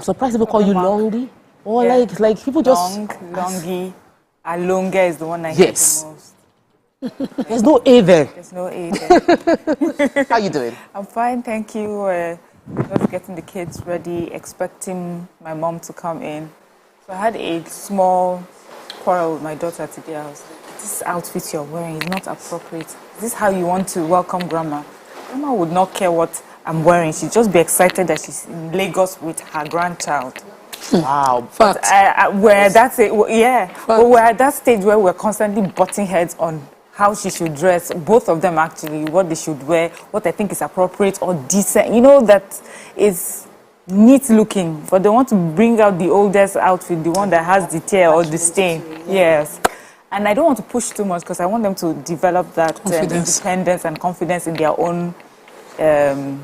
I'm surprised people call you Longy. Or like people just... Longy. Alonga is the one I hate the most. There's no A there. There's no A there. How you doing? I'm fine, thank you. Just getting the kids ready, expecting my mom to come in. So I had a small quarrel with my daughter today. I was like, this outfit you're wearing is not appropriate. Is this how you want to welcome Grandma? Grandma would not care what I'm wearing. She'd just be excited that she's in Lagos with her grandchild. Wow. But we're at that stage where we're constantly butting heads on how she should dress, both of them actually, what they should wear, what I think is appropriate or decent. You know, that is neat looking, but they want to bring out the oldest outfit, the one that has the tear or the stain. Yes. And I don't want to push too much because I want them to develop that independence and confidence in their own,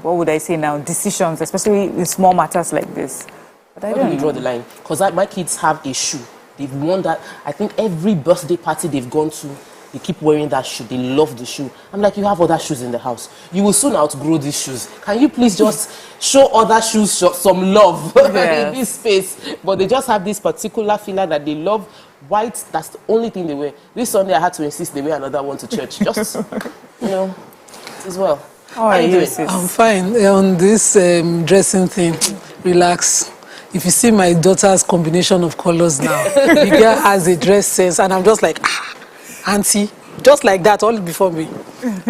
what would I say now, decisions, especially in small matters like this. But I don't draw the line. Because my kids have a shoe. They've worn that. I think every birthday party they've gone to, they keep wearing that shoe. They love the shoe. I'm like, you have other shoes in the house. You will soon outgrow these shoes. Can you please just show other shoes some love in this space? But they just have this particular feeler that they love. White, that's the only thing they wear. This Sunday I had to insist they wear another one to church. Just, you know, as well. How are you doing? I'm fine. On this dressing thing, relax. If you see my daughter's combination of colors now, the girl has a dress sense, and I'm just like, auntie, just like that, all before me.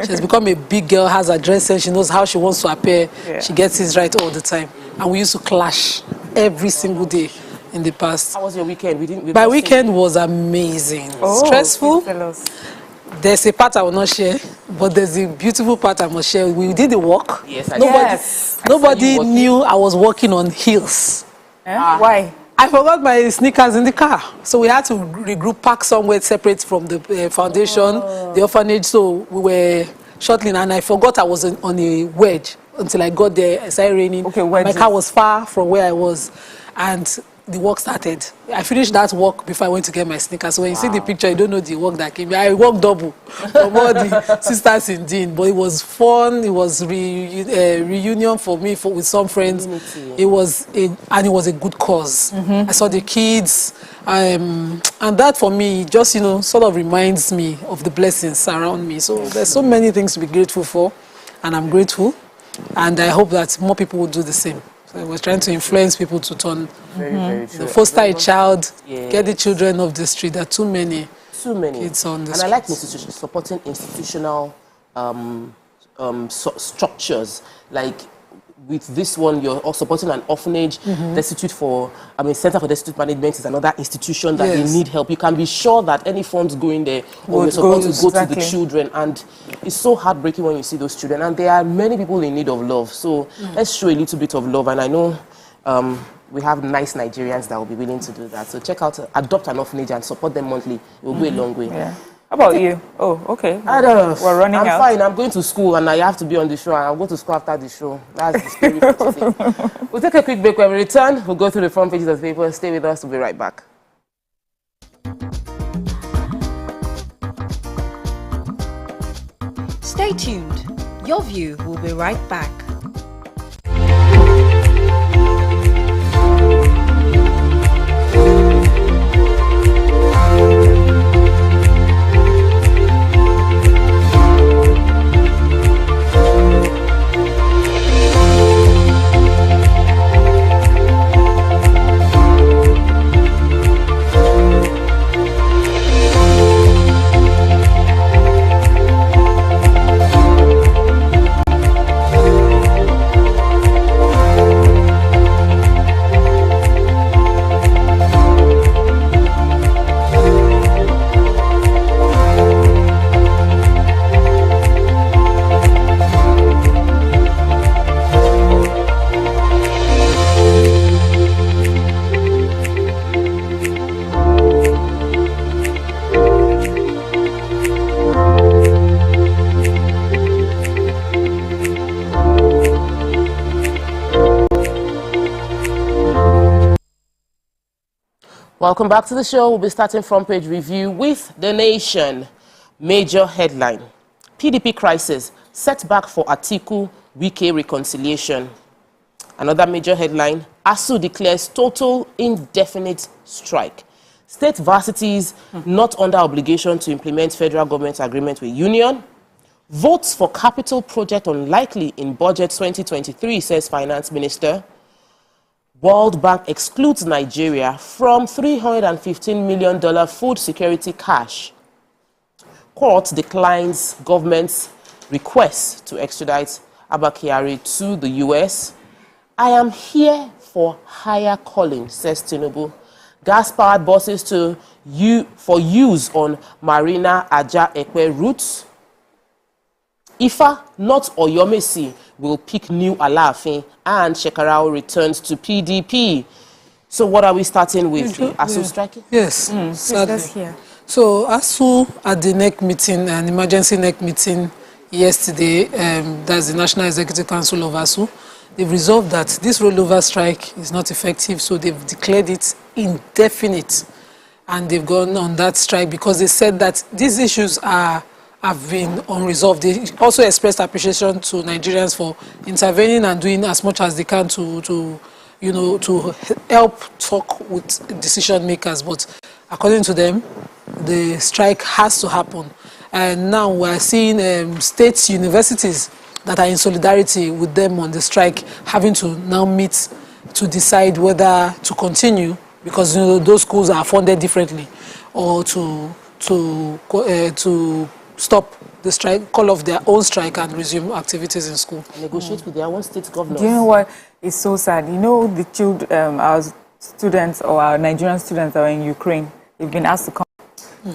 She's become a big girl, has a dress sense, she knows how she wants to appear, she gets it right all the time. And we used to clash every single day in the past. How was your weekend? My weekend was amazing. Stressful. There's a part I will not share, but there's a beautiful part I must share. We did the walk. Yes, nobody knew I was walking on heels. Why? I forgot my sneakers in the car. So we had to regroup, park somewhere separate from the foundation, the orphanage. So we were shuttling, and I forgot I was on a wedge until I got there. It started raining. My car was far from where I was. And the walk started. I finished that walk before I went to get my sneakers. So when you see the picture, you don't know the walk that came. I walked double from all the sisters in Dean. But it was fun. It was reunion for me with some friends. It was a good cause. I saw the kids. And that for me just, sort of reminds me of the blessings around me. So there's so many things to be grateful for. And I'm grateful. And I hope that more people will do the same. So we're trying to influence people to turn, foster a child, get the children off the street. There are too many kids on the street. And I like supporting institutional structures. Like with this one, you're supporting an orphanage, Center for Destitute Management is another institution that they need help. You can be sure that any funds going there you're supposed to go to the children. And it's so heartbreaking when you see those children. And there are many people in need of love. So let's show a little bit of love. And I know we have nice Nigerians that will be willing to do that. So check out, adopt an orphanage and support them monthly. It will go a long way. Yeah. How about you? Oh, okay. We're running out. I'm fine. I'm going to school and I have to be on the show. And I'll go to school after the show. That's the spirit of today. We'll take a quick break. When we return, we'll go through the front pages of the paper. Stay with us. We'll be right back. Stay tuned. Your View will be right back. Welcome back to the show. We'll be starting front page review with The Nation. Major headline: PDP crisis, setback for Atiku Wike reconciliation. Another major headline, ASU declares total indefinite strike. State varsities not under obligation to implement federal government agreement with union. Votes for capital project unlikely in budget 2023, says Finance Minister. World Bank excludes Nigeria from $315 million food security cash. Court declines government's request to extradite Abba Kyari to the US. I am here for higher calling, says Tinubu. Gas-powered buses for use on Marina Aja Ekwe routes. Ifa, not Oyomesi, will pick new Alaafin, and Shekarau returns to PDP. So what are we starting with? The ASU striking? Yes, sadly. So ASU at the NEC meeting, an emergency NEC meeting yesterday, that's the National Executive Council of ASU, they've resolved that this rollover strike is not effective, so they've declared it indefinite. And they've gone on that strike because they said that these issues have been unresolved. They also expressed appreciation to Nigerians for intervening and doing as much as they can to help talk with decision makers. But according to them, the strike has to happen. And now we're seeing state universities that are in solidarity with them on the strike having to now meet to decide whether to continue, because those schools are funded differently, or to stop the strike, call off their own strike and resume activities in school. Negotiate with their own state governors. Do you know what is so sad? The children, our students or our Nigerian students that are in Ukraine, they've been asked to come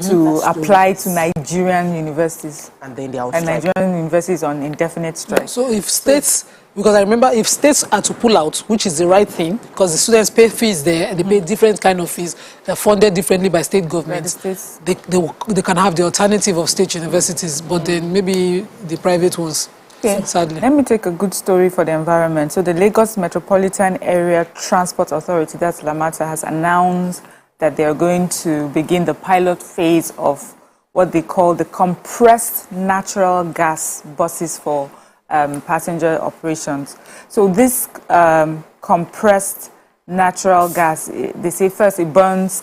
to apply to Nigerian universities. And then they are on and strike. Nigerian universities on indefinite strike. So if states, because I remember if states are to pull out, which is the right thing, because the students pay fees there, they pay different kind of fees, they're funded differently by state governments. They can have the alternative of state universities, but then maybe the private ones. Okay. Sadly. Let me take a good story for the environment. So the Lagos Metropolitan Area Transport Authority, that's LAMATA, has announced that they are going to begin the pilot phase of what they call the compressed natural gas buses for passenger operations. So this compressed natural gas, they say first it burns,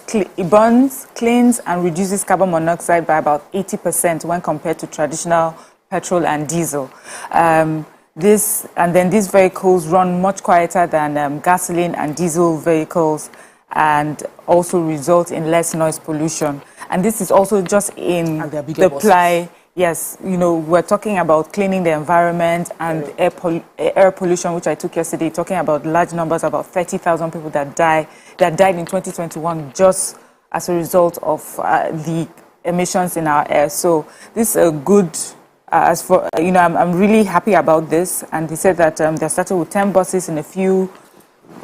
cleans and reduces carbon monoxide by about 80% when compared to traditional petrol and diesel. These vehicles run much quieter than gasoline and diesel vehicles, and also result in less noise pollution. And this is also just in the ply. Yes, we're talking about cleaning the environment and air pollution, which I took yesterday, talking about large numbers, about 30,000 people that died in 2021 just as a result of the emissions in our air. So this is a good, I'm really happy about this. And they said that they started with 10 buses in a few.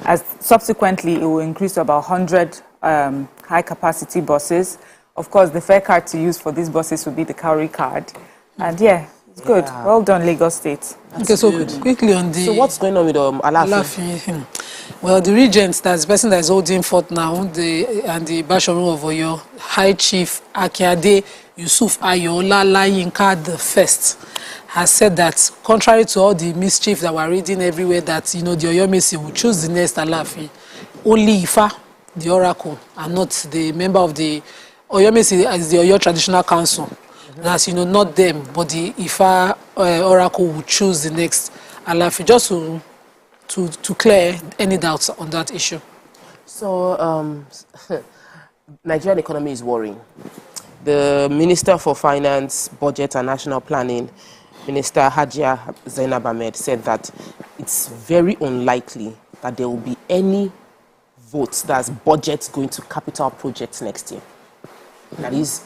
As subsequently, it will increase to about 100 high-capacity buses. Of course, the fare card to use for these buses will be the Cowrie card. And it's good. Well done, Lagos State. Okay, so quickly on the... So what's going on with Alaafin? Well, the regent, that's the person that is holding forth now, and the Basharu of Oyo, High Chief Akiade Yusuf Ayola Layinka the First, has said that contrary to all the mischief that we're reading everywhere, that the Oyomesi will choose the next Alaafin, only Ifa, the oracle, and not the member of the Oyomesi as the Oyo Traditional Council. That's not them, but the Ifa oracle will choose the next Alaafin, just to clear any doubts on that issue. So Nigerian economy is worrying. The Minister for Finance, Budget and National Planning, Minister Hajia Zainab Ahmed, said that it's very unlikely that there will be any votes that's budget going to capital projects next year. That is,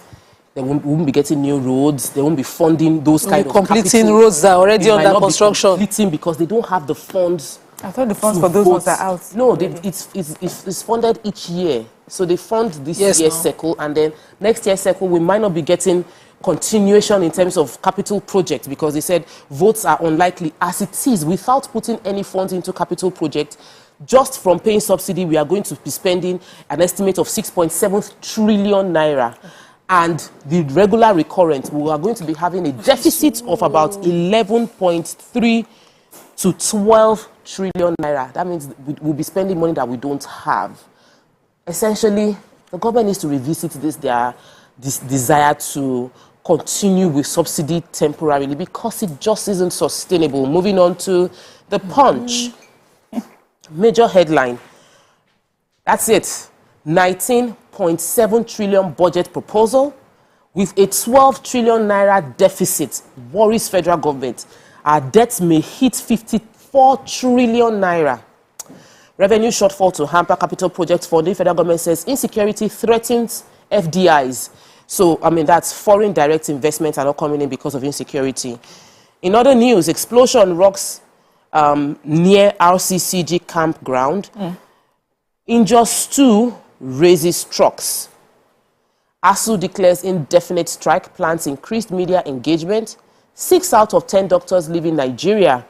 they won't be getting new roads, they won't be funding those kind of completing roads that are already under construction. Completing because they don't have the funds. I thought the funds for those ones are out. No, it's funded each year. So they fund this year's cycle, and then next year's cycle, we might not be getting continuation in terms of capital projects, because they said votes are unlikely as it is without putting any funds into capital projects. Just from paying subsidy, we are going to be spending an estimate of 6.7 trillion naira. And the regular recurrent, we are going to be having a deficit of about 11.3 to 12 trillion naira. That means we'll be spending money that we don't have. Essentially, the government needs to revisit this desire to continue with subsidy temporarily because it just isn't sustainable. Moving on to the Punch. Major headline. That's it. 19.7 trillion budget proposal with a 12 trillion naira deficit worries federal government. Our debts may hit 54 trillion naira. Revenue shortfall to hamper capital project funding. Federal government says insecurity threatens FDIs. So, I mean, that's foreign direct investments are not coming in because of insecurity. In other news, explosion rocks near RCCG campground. Injures 2, raises trucks. ASU declares indefinite strike, plans increased media engagement. 6 out of 10 doctors leaving Nigeria.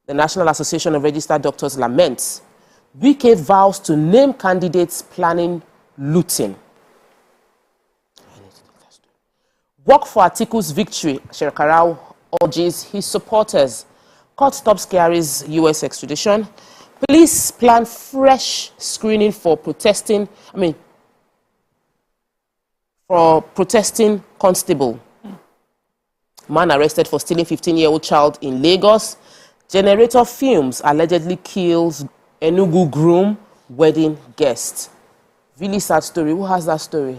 The National Association of Registered Doctors laments. Wike vows to name candidates planning looting. Work for Atiku's victory. Shekarau urges his supporters. Court stops Kyari's U.S. extradition. Police plan fresh screening for protesting constable. Man arrested for stealing 15-year-old child in Lagos. Generator fumes allegedly kills Enugu groom wedding guest. Really sad story. Who has that story?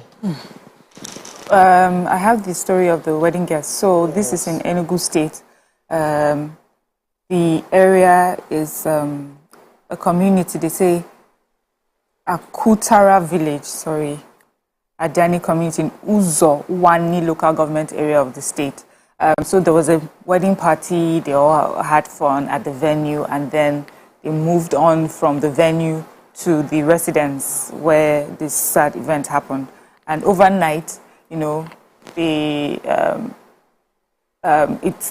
I have the story of the wedding guest. So this is in Enugu State. The area is a community, they say Akutara village, Adani community in Uzo, Wani local government area of the state. So there was a wedding party, they all had fun at the venue, and then they moved on from the venue to the residence where this sad event happened. And overnight, you know, it's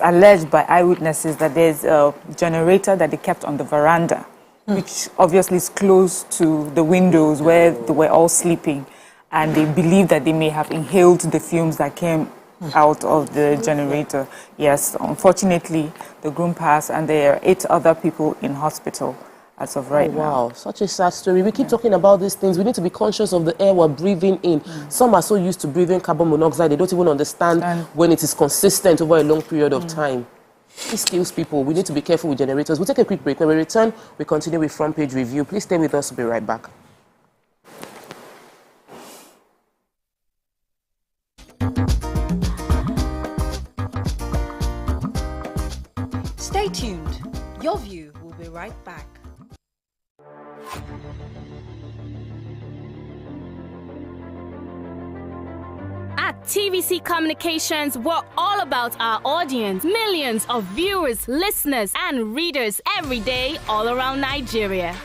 alleged by eyewitnesses that there's a generator that they kept on the veranda, which obviously is close to the windows where they were all sleeping. And they believe that they may have inhaled the fumes that came out of the generator. Yes, unfortunately, the groom passed, and there are 8 other people in hospital as of right now. Wow, such a sad story. We keep talking about these things. We need to be conscious of the air we're breathing in. Some are so used to breathing carbon monoxide, they don't even understand when it is consistent over a long period of time. This kills people. We need to be careful with generators. We'll take a quick break. When we return, we continue with Front Page Review. Please stay with us. We'll be right back. Stay tuned. Your View will be right back. At TVC Communications, we're all about our audience. Millions of viewers, listeners, and readers every day all around Nigeria.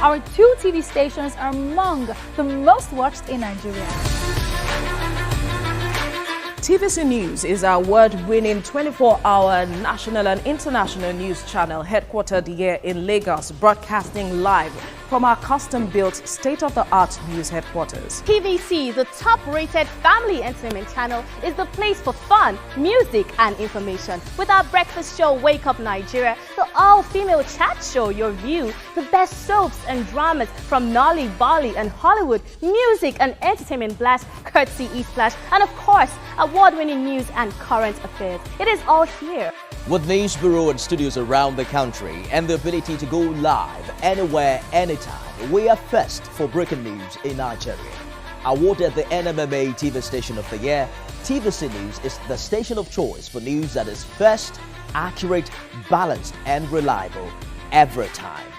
Our 2 TV stations are among the most watched in Nigeria. TVC News is our award-winning 24-hour national and international news channel headquartered here in Lagos, broadcasting live from our custom-built, state-of-the-art news headquarters. TVC, the top-rated family entertainment channel, is the place for fun, music, and information. With our breakfast show, Wake Up Nigeria, the all-female chat show, Your View, the best soaps and dramas from Nolly, Bolly, and Hollywood, music and entertainment blast, courtesy eSplash, and of course, award-winning news and current affairs. It is all here. With news bureau and studios around the country and the ability to go live anywhere, anytime, we are first for breaking news in Nigeria. Awarded the NMMA TV Station of the Year, TVC News is the station of choice for news that is first, accurate, balanced, and reliable every time.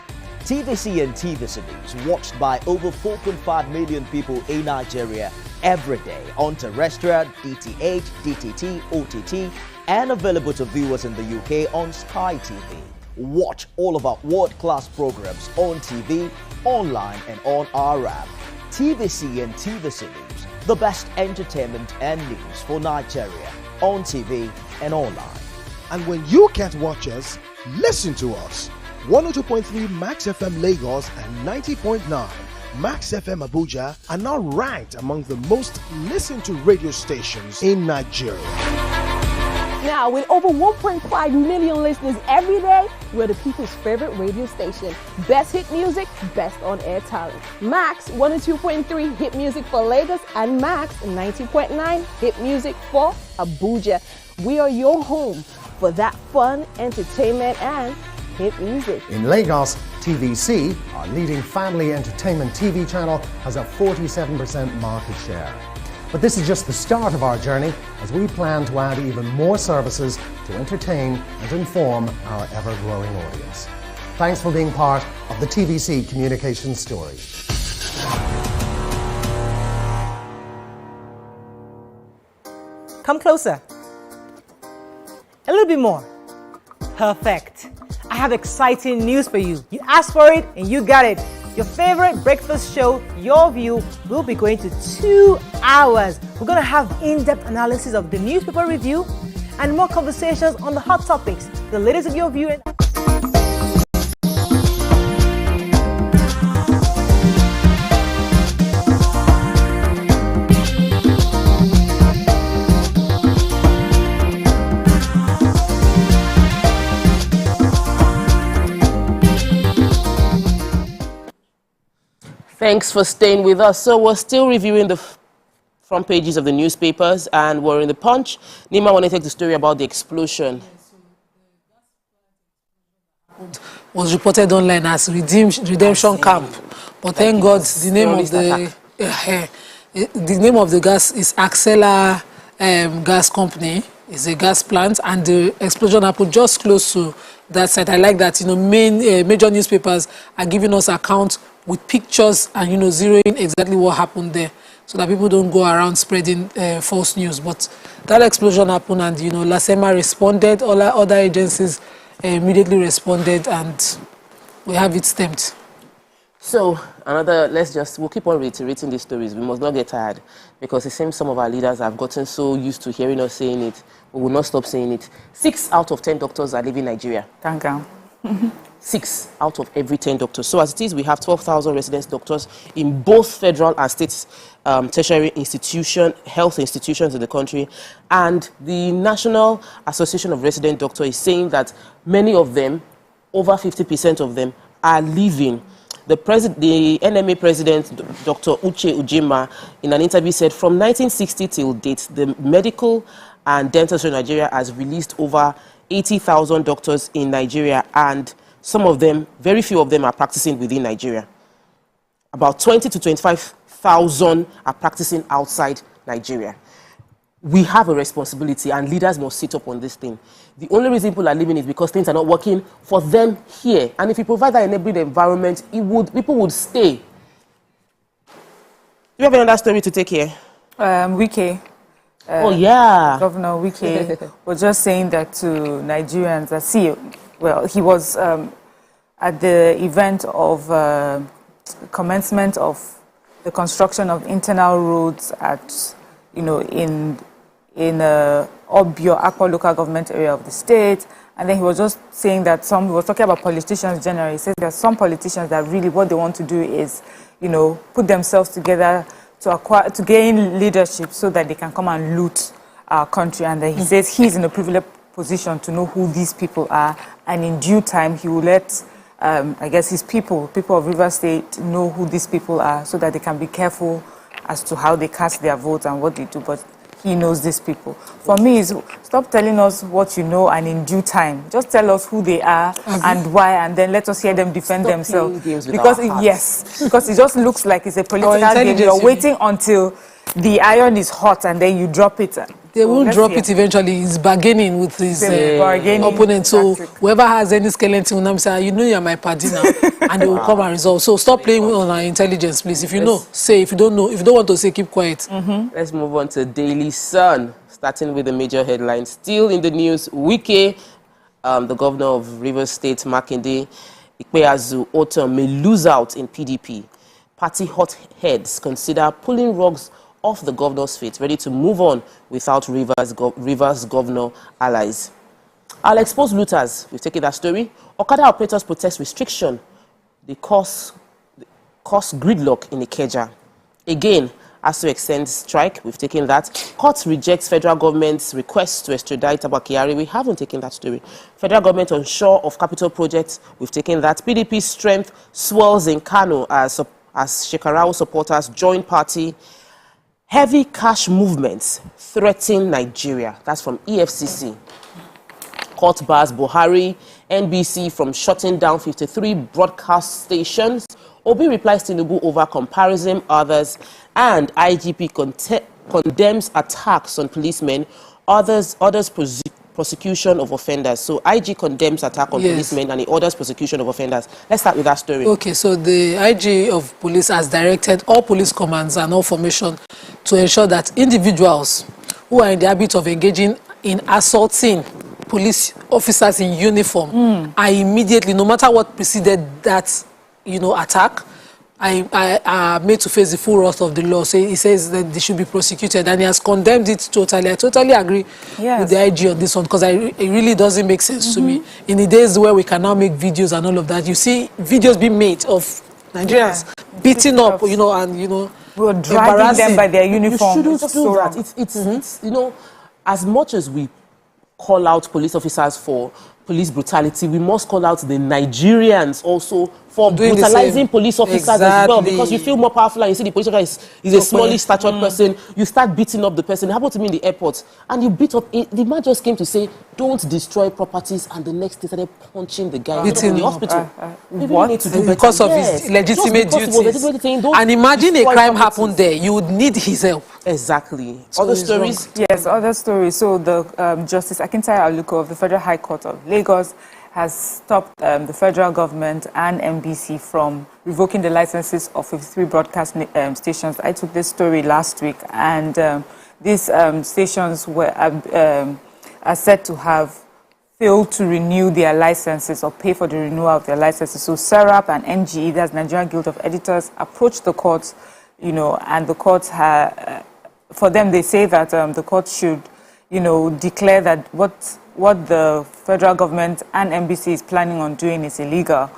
TVC and TVC News watched by over 4.5 million people in Nigeria every day on terrestrial, DTH, DTT, OTT, and available to viewers in the UK on Sky TV. Watch all of our world-class programs on TV, online, and on our app. TVC and TVC News, the best entertainment and news for Nigeria on TV and online. And when you can't watch us, listen to us. 102.3 Max FM Lagos and 90.9 Max FM Abuja are now ranked among the most listened to radio stations in Nigeria. Now, with over 1.5 million listeners every day, we're the people's favorite radio station. Best hit music, best on-air talent. Max 102.3 hit music for Lagos and Max 90.9 hit music for Abuja. We are your home for that fun, entertainment, and hit music. In Lagos, TVC, our leading family entertainment TV channel, has a 47% market share. But this is just the start of our journey, as we plan to add even more services to entertain and inform our ever-growing audience. Thanks for being part of the TVC communications story. Come closer. A little bit more. Perfect. I have exciting news for you. You asked for it and you got it. Your favorite breakfast show, Your View, will be going to 2 hours. We're going to have in-depth analysis of the newspaper review and more conversations on the hot topics. The latest of Your View. Thanks for staying with us. So we're still reviewing the front pages of the newspapers, and we're in the Punch. Nima, want to take the story about the explosion? Was reported online as redemption camp, but thank God the name of the gas is Axela Gas Company. It's a gas plant, and the explosion happened just close to that site. I like that, major newspapers are giving us accounts with pictures and, zeroing exactly what happened there, so that people don't go around spreading false news. But that explosion happened, and, LASEMA responded, all our other agencies immediately responded, and we have it stamped. So, we'll keep on reiterating these stories. We must not get tired, because it seems some of our leaders have gotten so used to hearing us saying it, we will not stop saying it. 6 out of 10 doctors are leaving Nigeria. Thank God. 6 out of every 10 doctors. So as it is, we have 12,000 resident doctors in both federal and state tertiary health institutions in the country. And the National Association of Resident Doctors is saying that many of them, over 50% of them, are leaving. The NMA president, Dr. Uche Ujima, in an interview said from 1960 till date, the medical and dentistry in Nigeria has released over 80,000 doctors in Nigeria, and some of them, very few of them, are practicing within Nigeria. About 20 to 25,000 are practicing outside Nigeria. We have a responsibility, and leaders must sit up on this thing. The only reason people are leaving is because things are not working for them here. And if you provide that enabling environment, people would stay. Do you have another story to take here? Wike. Oh, yeah. Governor Wike was just saying that to Nigerians that, he was at the event of commencement of the construction of internal roads at, in Abia State local government area of the state. And then he was just saying that he was talking about politicians generally. He says that some politicians that really what they want to do is, put themselves together to gain leadership so that they can come and loot our country. And then he says he's in a privileged position to know who these people are, and in due time he will let his people of Rivers State, know who these people are, so that they can be careful as to how they cast their votes and what they do. But he knows these people. For me, stop telling us what you know, and in due time, just tell us who they are and why, and then let us hear them defend themselves. Because it just looks like it's a political game. You're waiting until the iron is hot and then you drop it. They will drop it eventually. He's bargaining with his opponent. So whoever has any skeleton will say, you're my party now, and they will come and resolve. So stop playing on our intelligence, please. If you know, say. If you don't know, if you don't want to say, keep quiet. Let's move on to Daily Sun, starting with the major headlines. Still in the news, Wike, the governor of Rivers State, Makinde Ikpeazu Otom, may lose out in PDP. Party hotheads consider pulling rugs off the governor's feet, ready to move on without Rivers governor allies. I'll expose looters. We've taken that story. Okada operators protest restriction. They cause gridlock in Ikeja. Again, ASU extends strike. We've taken that. Court rejects federal government's request to extradite Abba Kyari. We haven't taken that story. Federal government unsure of capital projects. We've taken that. PDP strength swells in Kano as Shekarau supporters join party. Heavy cash movements threaten Nigeria. That's from EFCC. Court bars Buhari, NBC from shutting down 53 broadcast stations. Obi replies Tinubu over comparison others, and IGP condemns attacks on policemen, others prosecution of offenders. So IG condemns attack on policemen and he orders prosecution of offenders. Let's start with that story. Okay, so the IG of police has directed all police commands and all formation to ensure that individuals who are in the habit of engaging in assaulting police officers in uniform are immediately, no matter what preceded that, attack, are made to face the full wrath of the law. So he says that they should be prosecuted, and he has condemned it totally. I totally agree with the IG on this one, because it really doesn't make sense to me. In the days where we can now make videos and all of that, you see videos being made of Nigerians beating up, and we're driving them by their uniform. You shouldn't do that. It's as much as we call out police officers for police brutality, we must call out the Nigerians also for brutalizing police officers as well, because you feel more powerful and you see the police officer is a smally statured person, you start beating up the person. It happened to me in the airport, and you beat up, the man just came to say, don't destroy properties, and the next day started punching the guy in the hospital. What? Need to do because of his legitimate duties. And imagine a crime happened there, you would need his help. Exactly. Other stories? Yes, other stories. So the Justice Akintayo Aluko of the Federal High Court of Lagos has stopped the federal government and NBC from revoking the licenses of 53 broadcast stations. I took this story last week, and these stations are said to have failed to renew their licenses or pay for the renewal of their licenses. So SERAP and NGE, that's Nigerian Guild of Editors, approached the courts, and the courts for them, they say that the court should, declare that what the federal government and NBC is planning on doing is illegal,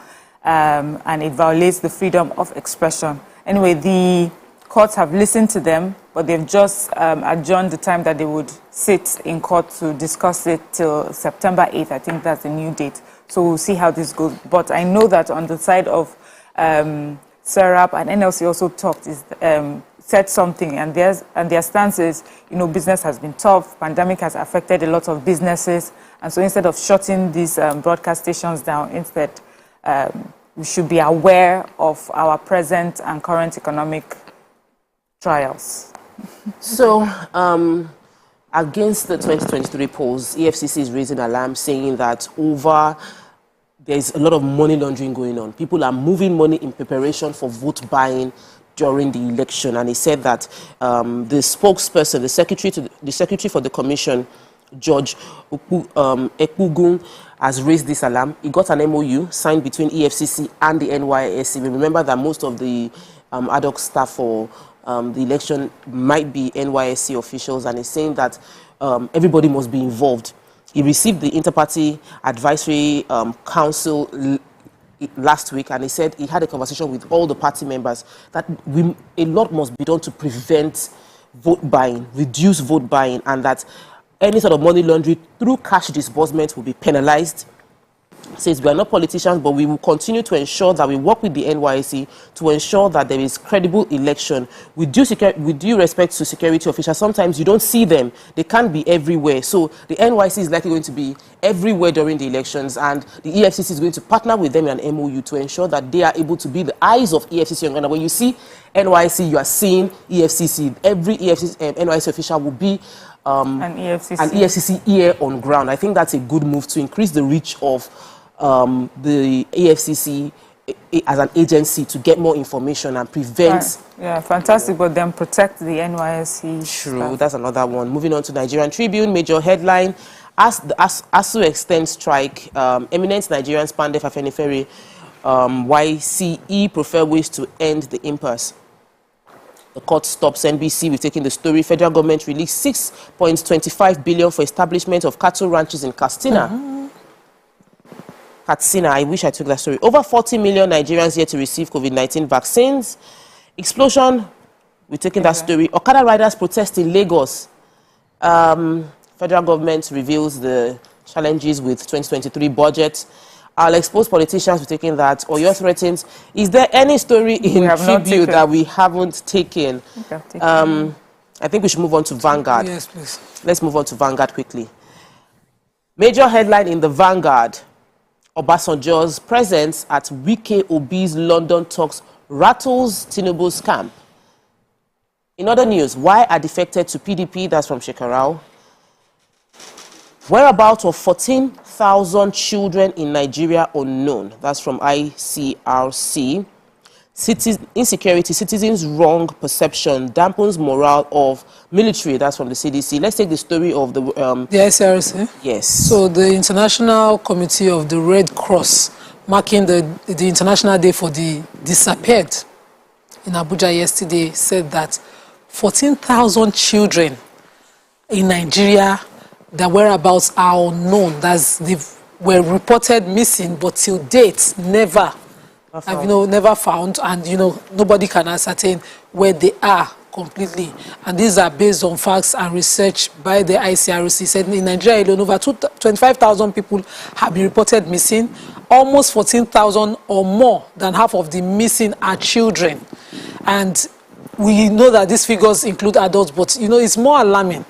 and it violates the freedom of expression. Anyway, the courts have listened to them, but they've just adjourned the time that they would sit in court to discuss it till September 8th. I think that's the new date. So we'll see how this goes. But I know that on the side of SERAP and NLC also said something, and their stance is, business has been tough, pandemic has affected a lot of businesses, and so instead of shutting these broadcast stations down, instead we should be aware of our present and current economic trials. So, against the 2023 polls, EFCC is raising alarm, saying that there's a lot of money laundering going on. People are moving money in preparation for vote buying during the election, and he said that the spokesperson, the secretary for the commission, George Ekpugun, has raised this alarm. He got an MOU signed between EFCC and the NYSC. We remember that most of the ad hoc staff for the election might be NYSC officials, and he's saying that everybody must be involved. He received the Interparty Advisory Council last week, and he said he had a conversation with all the party members that a lot must be done to prevent vote buying, reduce vote buying, and that any sort of money laundering through cash disbursement will be penalized. Says we are not politicians, but we will continue to ensure that we work with the NYSC to ensure that there is credible election. With due respect to security officials, sometimes you don't see them. They can't be everywhere. So the NYSC is likely going to be everywhere during the elections, and the EFCC is going to partner with them in an MOU to ensure that they are able to be the eyes of EFCC on Ghana. When you see NYSC, you are seeing EFCC. Every NYSC official will be an EFCC ear on ground. I think that's a good move to increase the reach of the EFCC as an agency to get more information and prevent. Yeah, fantastic, but then protect the NYSC. True, stuff. That's another one. Moving on to Nigerian Tribune, major headline. As the ASU extends strike, eminent Nigerians Pandef Afenifere YCE prefer ways to end the impasse. The court stops NBC. We've taken the story. Federal government released 6.25 billion for establishment of cattle ranches in Katsina. Katsina, I wish I took that story. Over 40 million Nigerians yet to receive COVID-19 vaccines. Explosion We're taking that story. Okada riders protest in Lagos. Federal government reveals the challenges with 2023 budget. I'll expose politicians for taking that. Or your threatens. Is there any story in Tribute that we haven't taken? I think we should move on to Vanguard. Yes, please. Let's move on to Vanguard quickly. Major headline in the Vanguard. Obasanjo's presence at Wike Obi's London talks rattles Tinubu's camp. In other news, why are defected to PDP? That's from Shekarau. Whereabouts of 14,000 children in Nigeria unknown. That's from ICRC. Insecurity, citizens' wrong perception dampens morale of military. That's from the CDC. Let's take the story of the ICRC. Yes. So the International Committee of the Red Cross, marking the International Day for the Disappeared in Abuja yesterday, said that 14,000 children in Nigeria, their whereabouts are unknown. They were reported missing, but till date never found, and nobody can ascertain where they are completely. And these are based on facts and research by the ICRC. Said in Nigeria alone, over 25,000 people have been reported missing. Almost 14,000 or more than half of the missing are children. And we know that these figures include adults, but it's more alarming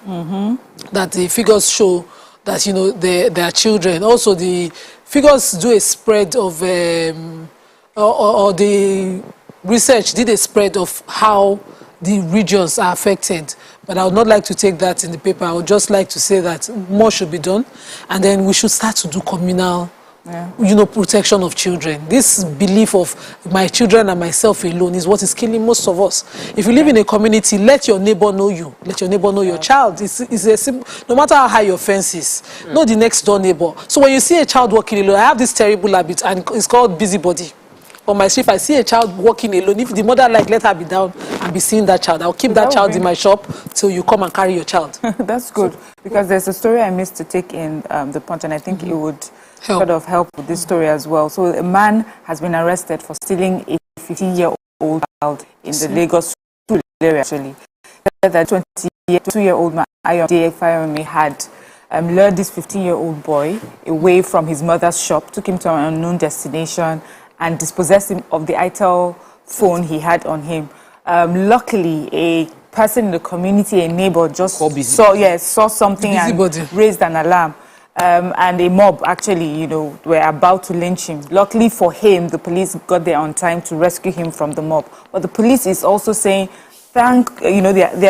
that the figures show that they are children. Also, the figures do a spread of or the research did a spread of how the regions are affected. But I would not like to take that in the paper. I would just like to say that more should be done, and then we should start to do communal protection of children. This belief of my children and myself alone is what is killing most of us. If you live in a community, let your neighbor know you. Let your neighbor know your child. It's a simple, no matter how high your fence is, know the next door neighbor. So when you see a child walking alone, I have this terrible habit, and it's called busybody. On my street, if I see a child walking alone, if the mother let her be down and be seeing that child, I'll keep that child in my shop till you come and carry your child. That's good, because there's a story I missed to take in the Punch, and I think it would sort of help with this story as well. So a man has been arrested for stealing a 15-year-old child in the Lagos area, actually. That 22-year-old man, Ayode had lured this 15-year-old boy away from his mother's shop, took him to an unknown destination, and dispossessed him of the ITEL phone he had on him. Luckily, a person in the community, a neighbor, just saw something and raised an alarm. And a mob actually, were about to lynch him. Luckily for him, the police got there on time to rescue him from the mob. But the police is also saying, they're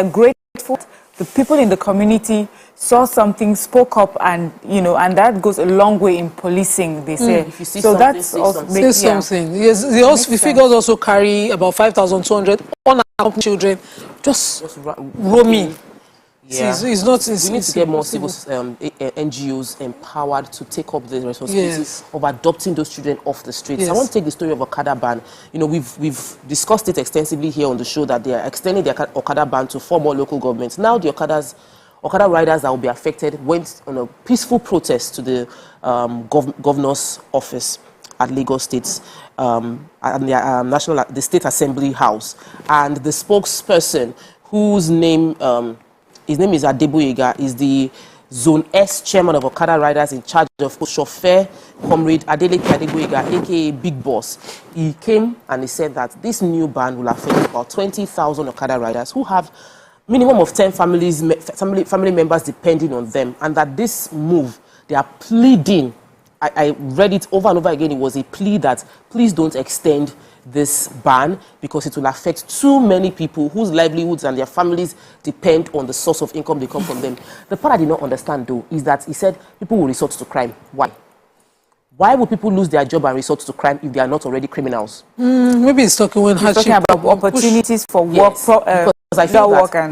grateful. The people in the community saw something, spoke up, and and that goes a long way in policing, they say. If you see so that's also something. Yes, the figures also carry about 5,200 unaccompanied children just roaming. Yeah. It's not. We need to get more civil NGOs empowered to take up the responsibility of adopting those children off the streets. I want to take the story of Okada ban. We've discussed it extensively here on the show that they are extending the Okada ban to 4 more local governments. Now the Okada riders that will be affected went on a peaceful protest to the governor's office at Lagos State, at the State Assembly House, and the spokesperson, whose name his name is Adeboyega, is the Zone S chairman of Okada riders in charge of chauffeur, Comrade Adeleke Adeboyega, aka Big Boss. He came and he said that this new ban will affect about 20,000 Okada riders who have minimum of 10 family members depending on them, and that this move, they are pleading. I read it over and over again. It was a plea that please don't extend this ban because it will affect too many people whose livelihoods and their families depend on the source of income they come from them. The part I did not understand, though, is that he said people will resort to crime. Why? Why would people lose their job and resort to crime if they are not already criminals? Maybe he's talking about opportunities for work. Because I feel work that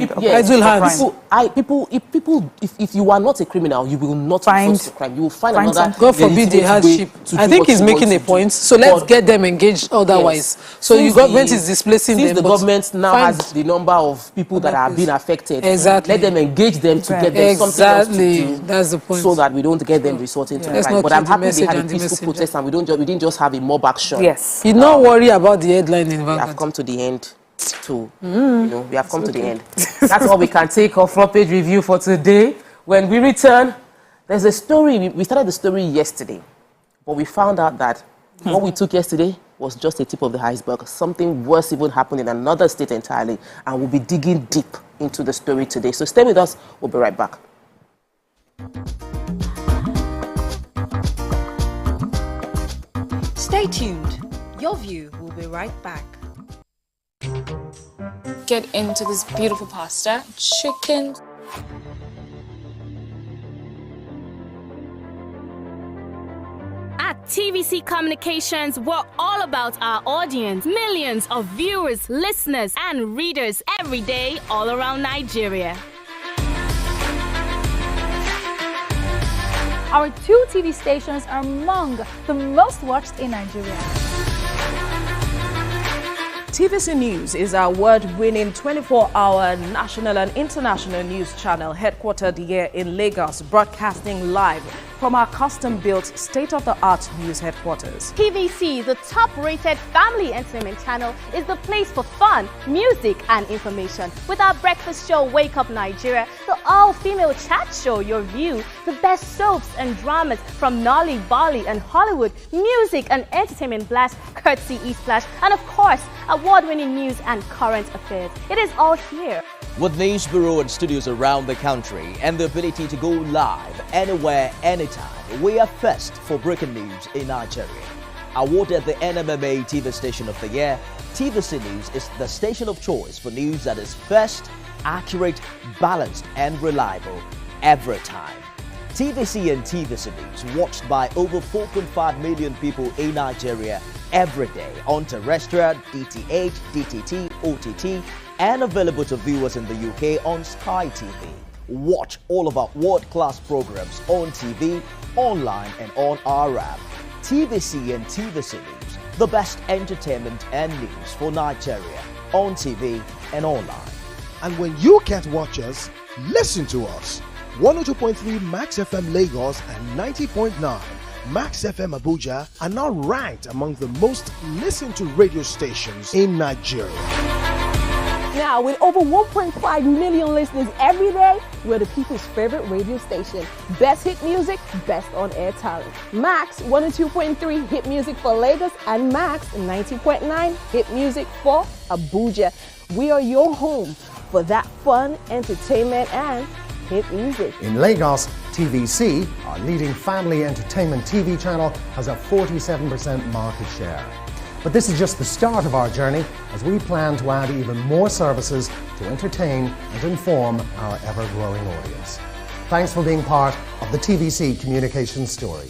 if you are not a criminal, you will not resort to crime. You will find another. God forbid the hardship. I think he's making a point. So let's get them engaged otherwise. So the government is displacing them. Since the government now has the number of people that are being affected, let them engage them to get them something else to do. That's the point. So that we don't get them resorting to crime. But I'm happy they had a peaceful protest and we didn't just have a mob action. Yes. You don't worry about the headline in Vanguard. I've come to the end. to, we have come to the end. That's all we can take off front page review for today. When we return, there's a story. We started the story yesterday, but we found out that what we took yesterday was just a tip of the iceberg. Something worse even happened in another state entirely, and we'll be digging deep into the story today. So stay with us. We'll be right back. Stay tuned. Your View will be right back. Get into this beautiful pasta, chicken. At TVC Communications, we're all about our audience. Millions of viewers, listeners, and readers every day all around Nigeria. Our 2 TV stations are among the most watched in Nigeria. TVC News is our award-winning 24-hour national and international news channel headquartered here in Lagos, broadcasting live from our custom-built state-of-the-art news headquarters. TVC, the top-rated family entertainment channel, is the place for fun, music, and information. With our breakfast show, Wake Up Nigeria, the all-female chat show, Your View, the best soaps and dramas from Nolly, Bali, and Hollywood, music and entertainment blast, courtesy E-Splash, and of course, award-winning news and current affairs. It is all here. With news bureau and studios around the country and the ability to go live anywhere, anytime, we are first for breaking news in Nigeria. Awarded the NMMA TV Station of the Year, TVC News is the station of choice for news that is first, accurate, balanced, and reliable every time. TVC and TVC News watched by over 4.5 million people in Nigeria every day on terrestrial, DTH, DTT, OTT, and available to viewers in the UK on Sky TV. Watch all of our world-class programs on TV, online, and on our app. TVC and TVC News, the best entertainment and news for Nigeria on TV and online. And when you can't watch us, listen to us. 102.3 Max FM Lagos and 90.9 Max FM Abuja are now ranked among the most listened to radio stations in Nigeria. Now, with over 1.5 million listeners every day, we're the people's favorite radio station. Best hit music, best on-air talent. Max 102.3 hit music for Lagos and Max 90.9 hit music for Abuja. We are your home for that fun, entertainment, and hit music. In Lagos, TVC, our leading family entertainment TV channel, has a 47% market share. But this is just the start of our journey, as we plan to add even more services to entertain and inform our ever-growing audience. Thanks for being part of the TVC Communications story.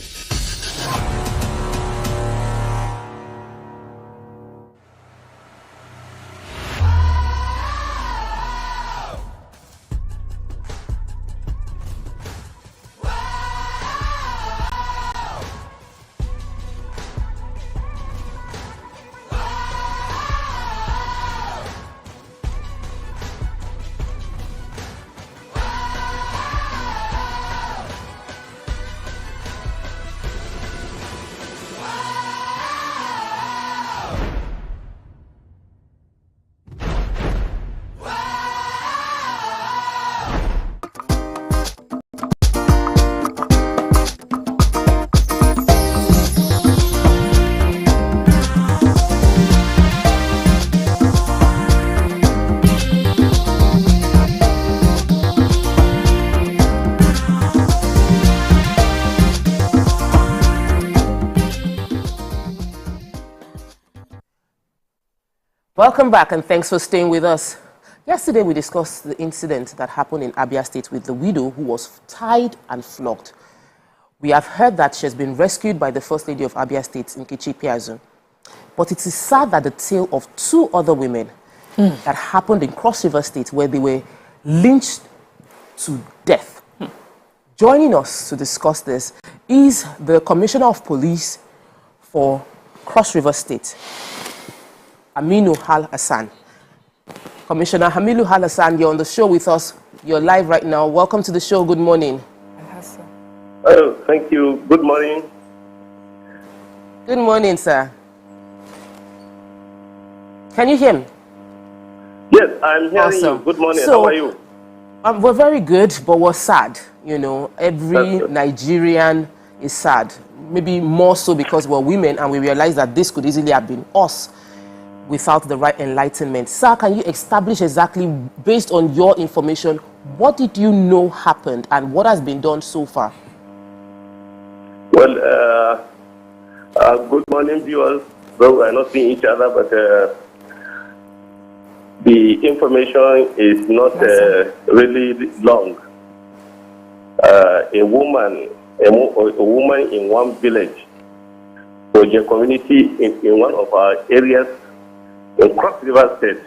Welcome back and thanks for staying with us. Yesterday we discussed the incident that happened in Abia State with the widow who was tied and flogged. We have heard that she has been rescued by the First Lady of Abia State, Nkechi Piazu. But it is sad that the tale of 2 other women that happened in Cross River State, where they were lynched to death. Joining us to discuss this is the Commissioner of Police for Cross River State, Aminu Al-Hassan. Commissioner Hamilu Al-Hassan, you're on the show with us. You're live right now. Welcome to the show. Good morning. Oh, thank you. Good morning. Good morning, sir. Can you hear me? Yes, I'm hearing Awesome. you. Good morning. So, How are you? We're very good, but we're sad. You know, every Nigerian is sad. Maybe more so because we're women and we realize that this could easily have been us without the right enlightenment. Sir, can you establish exactly, based on your information, what did you know happened and what has been done so far? Well, good morning, viewers. Though we're not seeing each other, but the information is not really long. A woman in one village, or a community in one of our areas in Cross River State,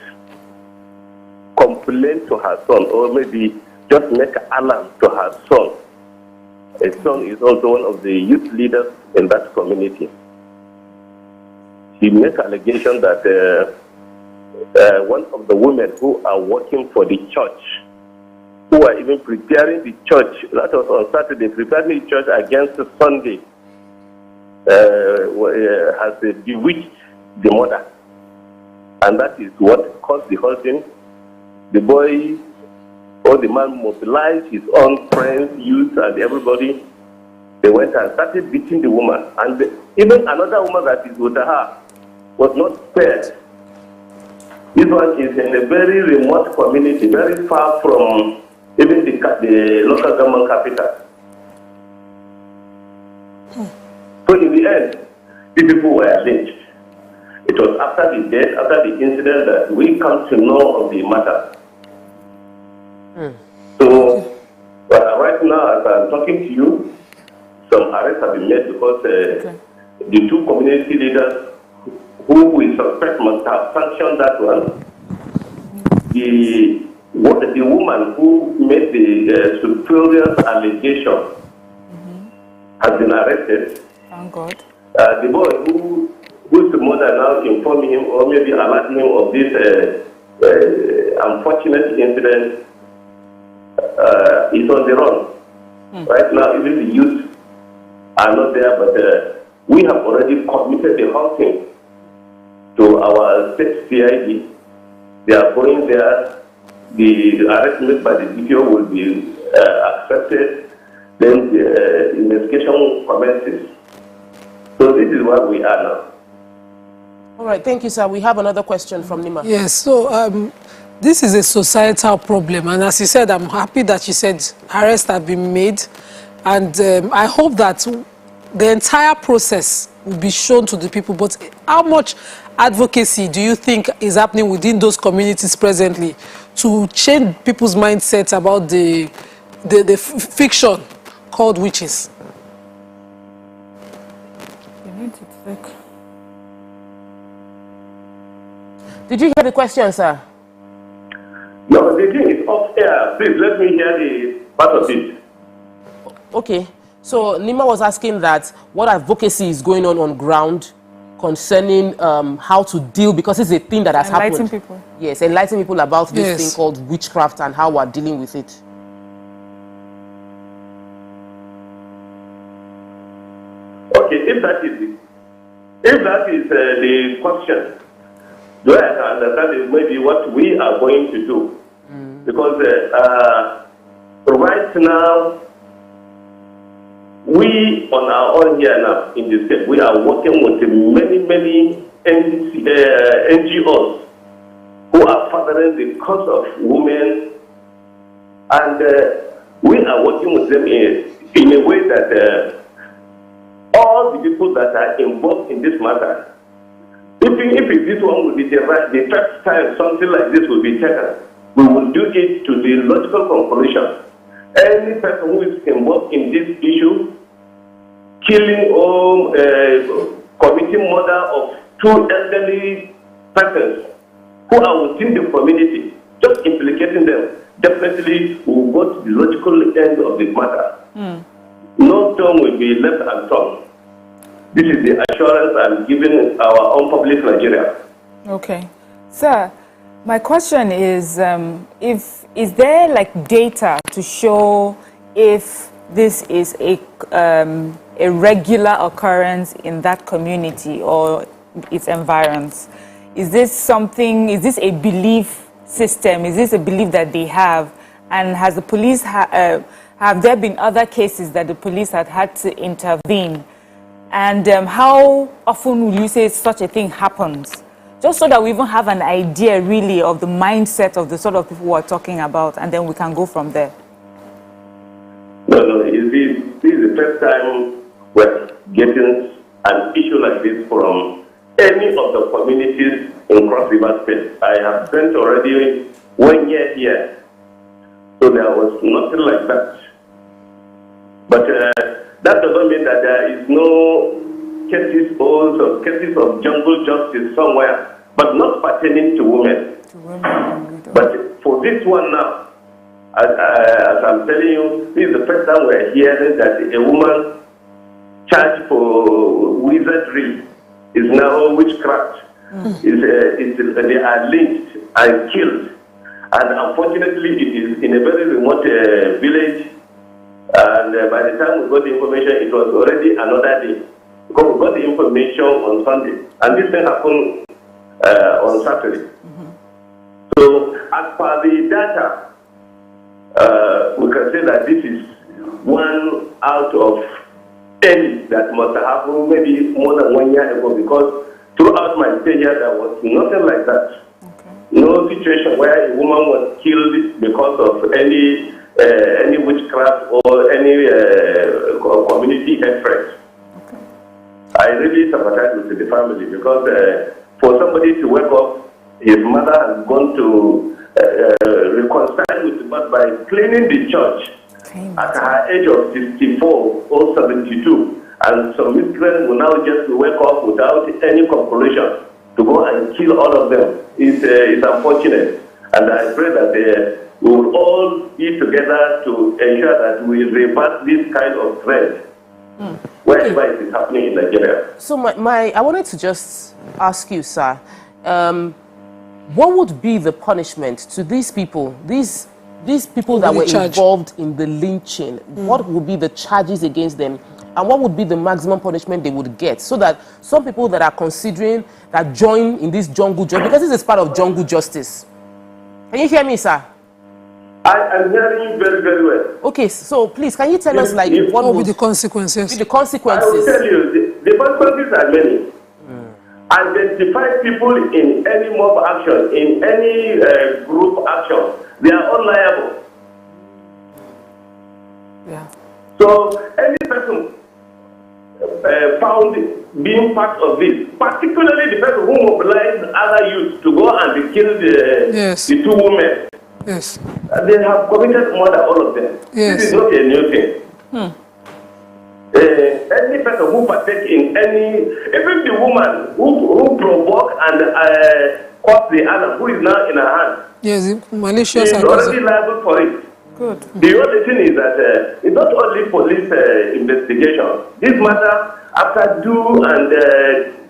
complained to her son, or maybe just make alarm to her son. His son is also one of the youth leaders in that community. He made allegation that one of the women who are working for the church, who are even preparing the church, that was on Saturday, preparing the church against Sunday, has bewitched the mother. And that is what caused the whole thing. The boy or the man mobilized his own friends, youth, and everybody. They went and started beating the woman. And even another woman that is with her was not spared. This one is in a very remote community, very far from even the local government capital. So in the end, these people were lynched. It was after the death, after the incident, that we come to know of the matter. So right now, as I'm talking to you, some arrests have been made because the two community leaders who we suspect must have sanctioned that one. The woman who made the superior allegation has been arrested. Thank God. The boy whose mother now informed him or maybe alerted him of this unfortunate incident is on the run. Right now, even the youth are not there, but we have already committed the whole thing to our state CID. They are going there. The arrest made by the DPO will be accepted. Then the investigation commences. So this is where we are now. All right, thank you, sir. We have another question from Nima. Yes, so this is a societal problem. And as you said, I'm happy that you said arrests have been made. And I hope that the entire process will be shown to the people. But how much advocacy do you think is happening within those communities presently to change people's mindsets about the fiction called witches? Did you hear the question, sir? No, the thing is off air. Please let me hear the part of it. Okay. So Nima was asking that what advocacy is going on ground concerning how to deal, because it's a thing that has happened. Enlighten people. Yes, enlighten people about this thing called witchcraft and how we're dealing with it. Okay, if that is the question, do I understand maybe what we are going to do? Because right now, we on our own here now in the state, we are working with many NGOs who are furthering the cause of women, and we are working with them in a way that all the people that are involved in this matter, if this one will be the first time something like this will be taken, we will do it to the logical conclusion. Any person who is involved in this issue, killing or committing murder of two elderly persons who are within the community, just implicating them, definitely will go to the logical end of the matter. No stone will be left unturned. This is the assurance I'm giving our own public Nigeria. Okay. Sir, my question is, is there like data to show if this is a regular occurrence in that community or its environs? Is this a belief system? Is this a belief that they have? And has the police, have there been other cases that the police had to intervene? And how often will you say such a thing happens? Just so that we even have an idea really of the mindset of the sort of people we're talking about, and then we can go from there. No, this is the first time we're getting an issue like this from any of the communities in Cross River State. I have spent already 1 year here, so there was nothing like that. But that doesn't mean that there is no cases or cases of jungle justice somewhere, but not pertaining to women. But for this one now, as I'm telling you, this is the first time we're hearing that a woman charged for wizardry is now witchcraft. They are lynched and killed. And unfortunately, it is in a very remote village. And by the time we got the information, it was already another day. Because we got the information on Sunday. And this thing happened on Saturday. So, as per the data, we can say that this is one out of 10 that must have happened maybe more than 1 year ago, because throughout my stay here, there was nothing like that. No situation where a woman was killed because of any witchcraft or any community effort. I really sympathize with the family, because for somebody to wake up, his mother has gone to reconcile with God by cleaning the church at her age of 64 or 72, and some miscreants will now just wake up without any compulsion to go and kill all of them. It's unfortunate, and I pray that we will all be together to ensure that we reverse this kind of trend wherever it is happening in Nigeria. So I wanted to just ask you, sir, what would be the punishment to these people, these people that were involved in the lynching? What would be the charges against them? And what would be the maximum punishment they would get? So that some people that are considering that join in this jungle justice, because this is part of jungle justice. Can you hear me, sir? I'm hearing you very, very well. Okay, so please, can you tell us like what would be the consequences? The consequences. I will tell you, the consequences are many. Identify people in any mob action, in any group action, they are all liable. Yeah. So any person found being part of this, particularly the person who mobilized other youths to go and kill the two women, they have committed murder, all of them. This is not a new thing. Any person who partake in any, even the woman who provoke and cause the alarm, who is now in her hand, yes, malicious, is already liable for it. Good. The only thing is that it's not only police investigation. This matter, after due and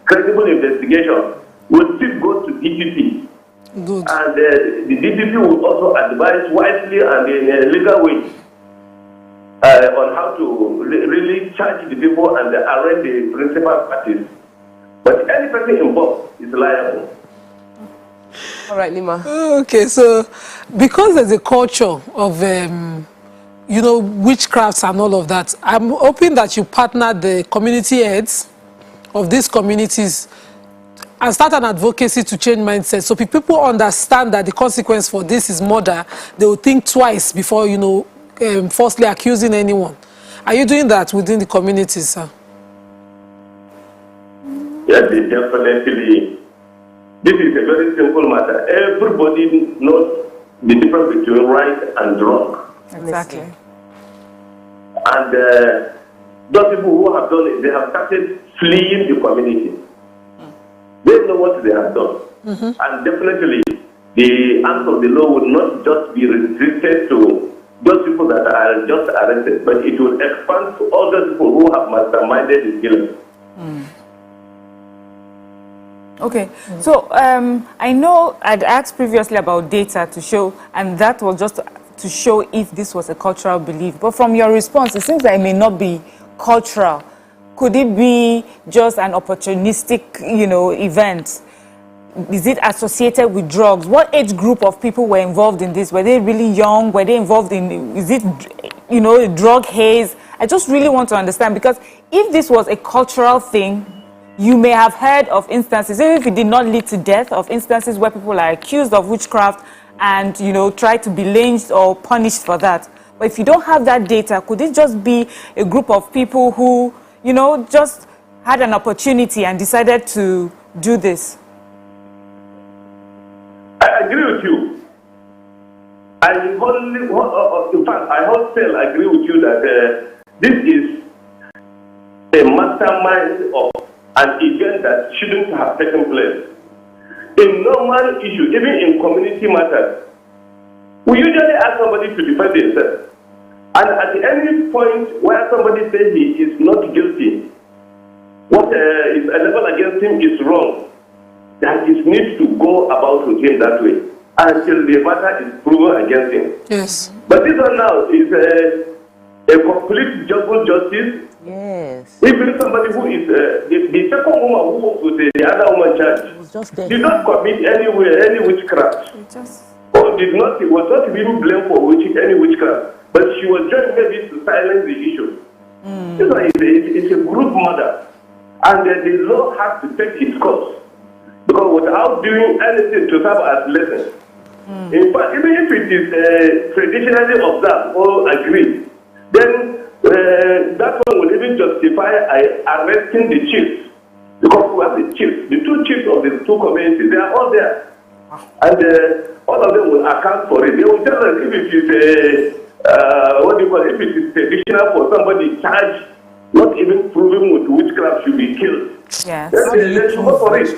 credible investigation, will still go to DPP. Good. And the DPP will also advise wisely and in a legal way on how to really charge the people and arrest the principal parties. But any person involved is liable. All right, Lima. Okay, so because there's a culture of, witchcrafts and all of that, I'm hoping that you partner the community heads of these communities and start an advocacy to change mindset. So people understand that the consequence for this is murder. They will think twice before, falsely accusing anyone. Are you doing that within the communities, sir? Yes, definitely. This is a very simple matter. Everybody knows the difference between right and wrong. Exactly. And those people who have done it, they have started fleeing the community. They know what they have done. And definitely, the act of the law would not just be restricted to those people that are just arrested, but it will expand to all those people who have masterminded the killing. Okay, so I know I'd asked previously about data to show, and that was just to show if this was a cultural belief. But from your response, it seems that it may not be cultural. Could it be just an opportunistic, event? is it associated with drugs? What age group of people were involved in this? Were they really young? Were they involved in, is it, you know, drug haze? I just really want to understand, because if this was a cultural thing, you may have heard of instances, even if it did not lead to death, of instances where people are accused of witchcraft and, you know, try to be lynched or punished for that. But if you don't have that data, could it just be a group of people who, you know, just had an opportunity and decided to do this? I agree with you. In fact, I wholesale agree with you that this is a mastermind of an event that shouldn't have taken place. In normal issue, even in community matters, we usually ask somebody to defend himself. And at any point where somebody says he is not guilty, what is leveled against him is wrong, that it needs to go about with him that way until the matter is proven against him. Yes. But this one now is a complete double justice. Yes. Even somebody who is the second woman who was with the other woman charged did not commit any witchcraft. Or was not even blamed for any witchcraft. But she was just maybe to silence the issue. This one is a group murder. And the law has to take its course. Because without doing anything to serve as lesson. In fact, even if it is traditionally observed or agreed, then that one will even justify arresting the chiefs. Because we have the chiefs, the two chiefs of the two communities, they are all there. And all of them will account for it. They will tell us if it is if it is traditional for somebody charged, not even proven with witchcraft, should be killed. Yes. Then they should go for it.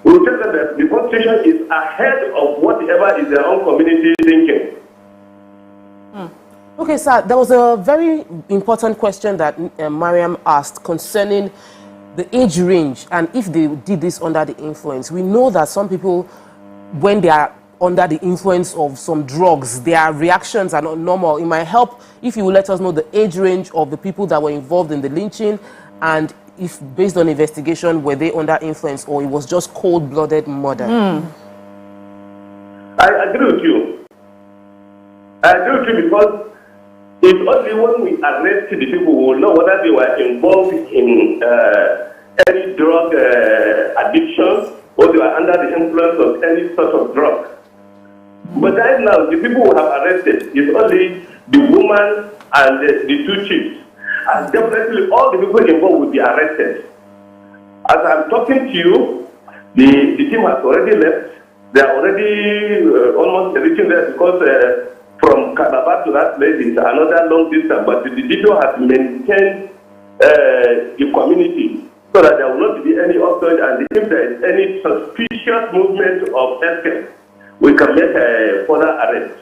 We will tell them that the constitution is ahead of whatever is their own community thinking. Okay, sir, there was a very important question that Mariam asked concerning the age range and if they did this under the influence. We know that some people, when they are under the influence of some drugs, their reactions are not normal. It might help if you will let us know the age range of the people that were involved in the lynching, and if, based on investigation, were they under influence or it was just cold-blooded murder? I agree with you. I agree with you because it's only when we arrest the people who will know whether they were involved in any drug addiction or they were under the influence of any sort of drug. But right now, the people who have arrested is only the woman and the two chiefs. And definitely all the people involved will be arrested. As I'm talking to you, the team has already left. They are already almost reaching there because from Calabar to that place is another long distance. But the DPO has maintained the community so that there will not be any upsurge, and if there is any suspicious movement of escape, we can make a further arrest.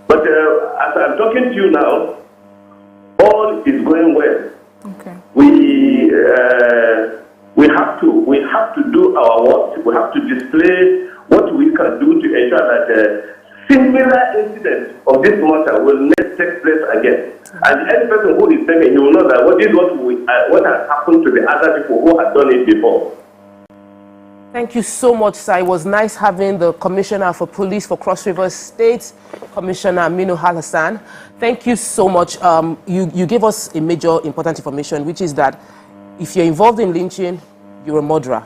But as I'm talking to you now, all is going well. Okay. We have to do our work. We have to display what we can do to ensure that similar incidents of this matter will not take place again. And any person who is saying, he will know that what has happened to the other people who have done it before. Thank you so much, sir. It was nice having the Commissioner for Police for Cross River State, Commissioner Aminu Hassan. Thank you so much. You gave us a major important information, which is that if you're involved in lynching, you're a murderer.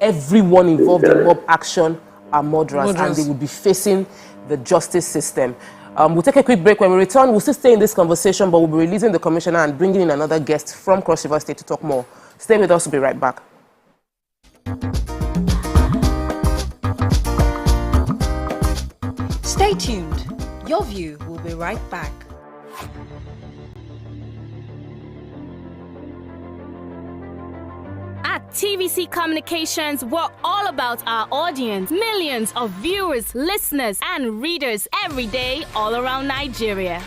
Everyone involved in mob action are murderers, and they will be facing the justice system. We'll take a quick break. When we return, we'll still stay in this conversation, but we'll be releasing the Commissioner and bringing in another guest from Cross River State to talk more. Stay with us. We'll be right back. Stay tuned. Your View will be right back. At TVC Communications, we're all about our audience. Millions of viewers, listeners, and readers every day all around Nigeria.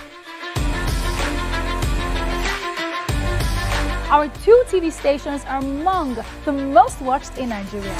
Our 2 TV stations are among the most watched in Nigeria.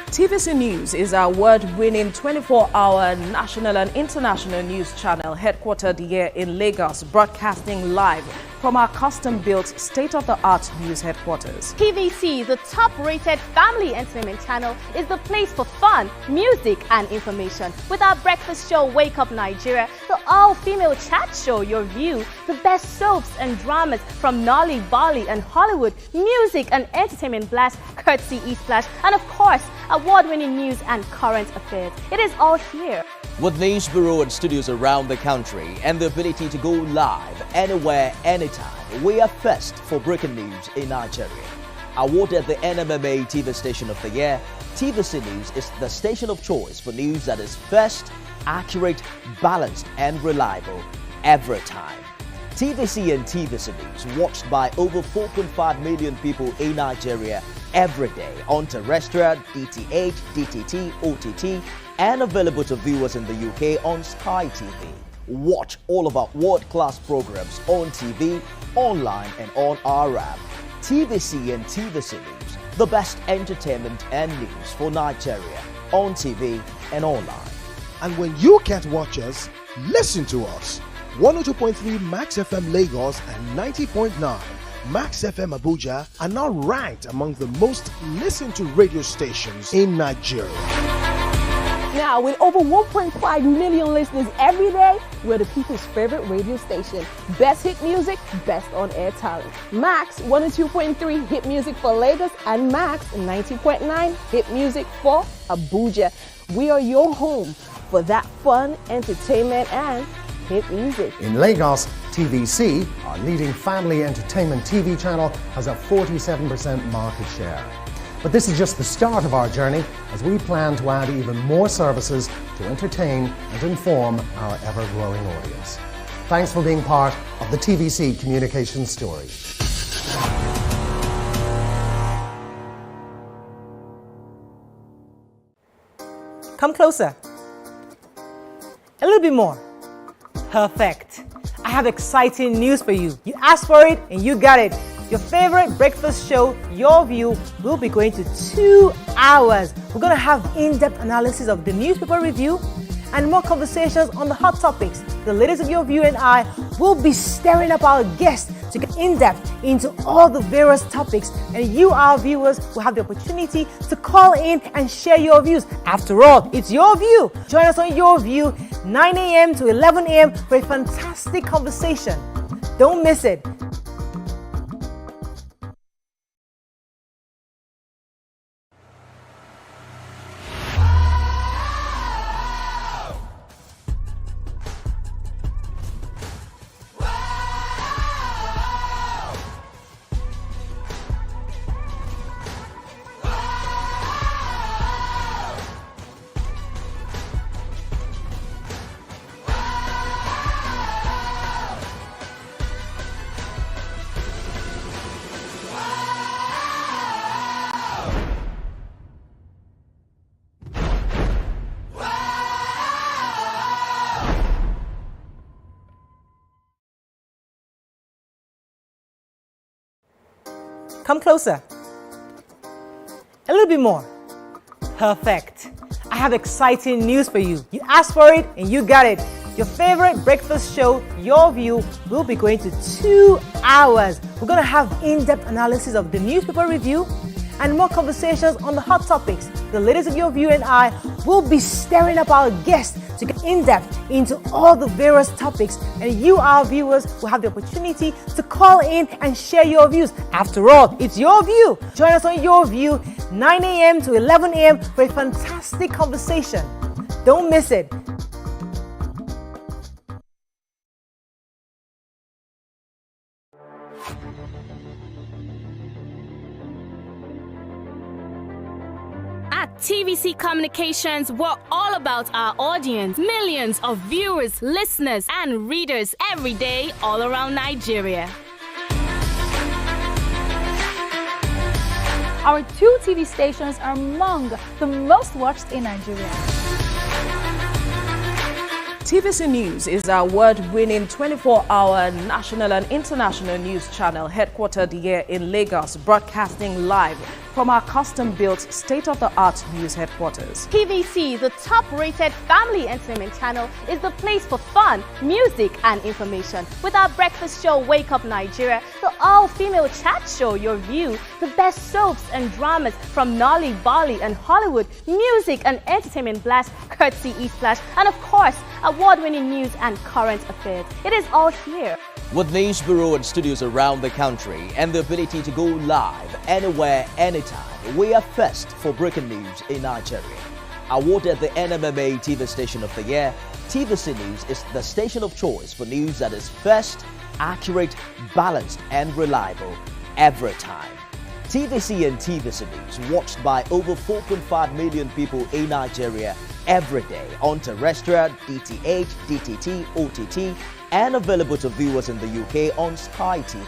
TVC News is our award-winning 24-hour national and international news channel headquartered here in Lagos, broadcasting live from our custom-built state-of-the-art news headquarters. TVC, the top-rated family entertainment channel, is the place for fun, music and information. With our breakfast show Wake Up Nigeria, the all-female chat show Your View, the best soaps and dramas from Nolly, Bali and Hollywood, music and entertainment blast, courtesy E-Splash, and of course, award-winning news and current affairs. It is all here. With news bureau and studios around the country and the ability to go live anywhere, anytime, we are first for breaking news in Nigeria. Awarded the NMMA TV Station of the Year, TVC News is the station of choice for news that is first, accurate, balanced and reliable every time. TVC and TVC News watched by over 4.5 million people in Nigeria every day on terrestrial, DTH, DTT, OTT, and available to viewers in the UK on Sky TV. Watch all of our world-class programs on TV, online and on our app. TVC and TVC News, the best entertainment and news for Nigeria on TV and online. And when you can't watch us, listen to us. 102.3 Max FM Lagos and 90.9 Max FM Abuja are now ranked among the most listened to radio stations in Nigeria. Now, with over 1.5 million listeners every day, we're the people's favorite radio station. Best hit music, best on-air talent. Max 102.3 hit music for Lagos and Max 90.9 hit music for Abuja. We are your home for that fun, entertainment, and hit music. In Lagos, TVC, our leading family entertainment TV channel, has a 47% market share. But this is just the start of our journey as we plan to add even more services to entertain and inform our ever-growing audience. Thanks for being part of the TVC communication story. Come closer. A little bit more. Perfect. I have exciting news for you. You asked for it and you got it. Your favorite breakfast show, Your View, will be going to 2 hours. We're going to have in-depth analysis of the newspaper review and more conversations on the hot topics. The ladies of Your View and I will be stirring up our guests to get in-depth into all the various topics, and you, our viewers, will have the opportunity to call in and share your views. After all, it's Your View. Join us on Your View, 9 a.m. to 11 a.m. for a fantastic conversation. Don't miss it. Come closer. A little bit more. Perfect. I have exciting news for you. You asked for it and you got it. Your favorite breakfast show, Your View, will be going to 2 hours. We're going to have in-depth analysis of the newspaper review and more conversations on the hot topics. The ladies of Your View and I will be stirring up our guests to get in-depth into all the various topics, and you, our viewers, will have the opportunity to call in and share your views. After all, it's Your View. Join us on Your View, 9 a.m. to 11 a.m. for a fantastic conversation. Don't miss it. At TVC Communications, we're all about our audience. Millions of viewers, listeners, and readers every day all around Nigeria. Our 2 TV stations are among the most watched in Nigeria. TVC News is our award-winning 24-hour national and international news channel headquartered here in Lagos, broadcasting live from our custom-built state-of-the-art news headquarters. TVC, the top-rated family entertainment channel, is the place for fun, music, and information. With our breakfast show, Wake Up Nigeria, the all-female chat show, Your View, the best soaps and dramas from Nolly, Bali, and Hollywood, music and entertainment blast, courtesy E-Splash, and of course, award-winning news and current affairs. It is all here. With news bureau and studios around the country and the ability to go live anywhere, anytime, we are first for breaking news in Nigeria. Awarded the NMMA TV Station of the Year, TVC News is the station of choice for news that is first, accurate, balanced, and reliable every time. TVC and TVC News watched by over 4.5 million people in Nigeria every day on terrestrial, DTH, DTT, OTT, and available to viewers in the UK on Sky TV.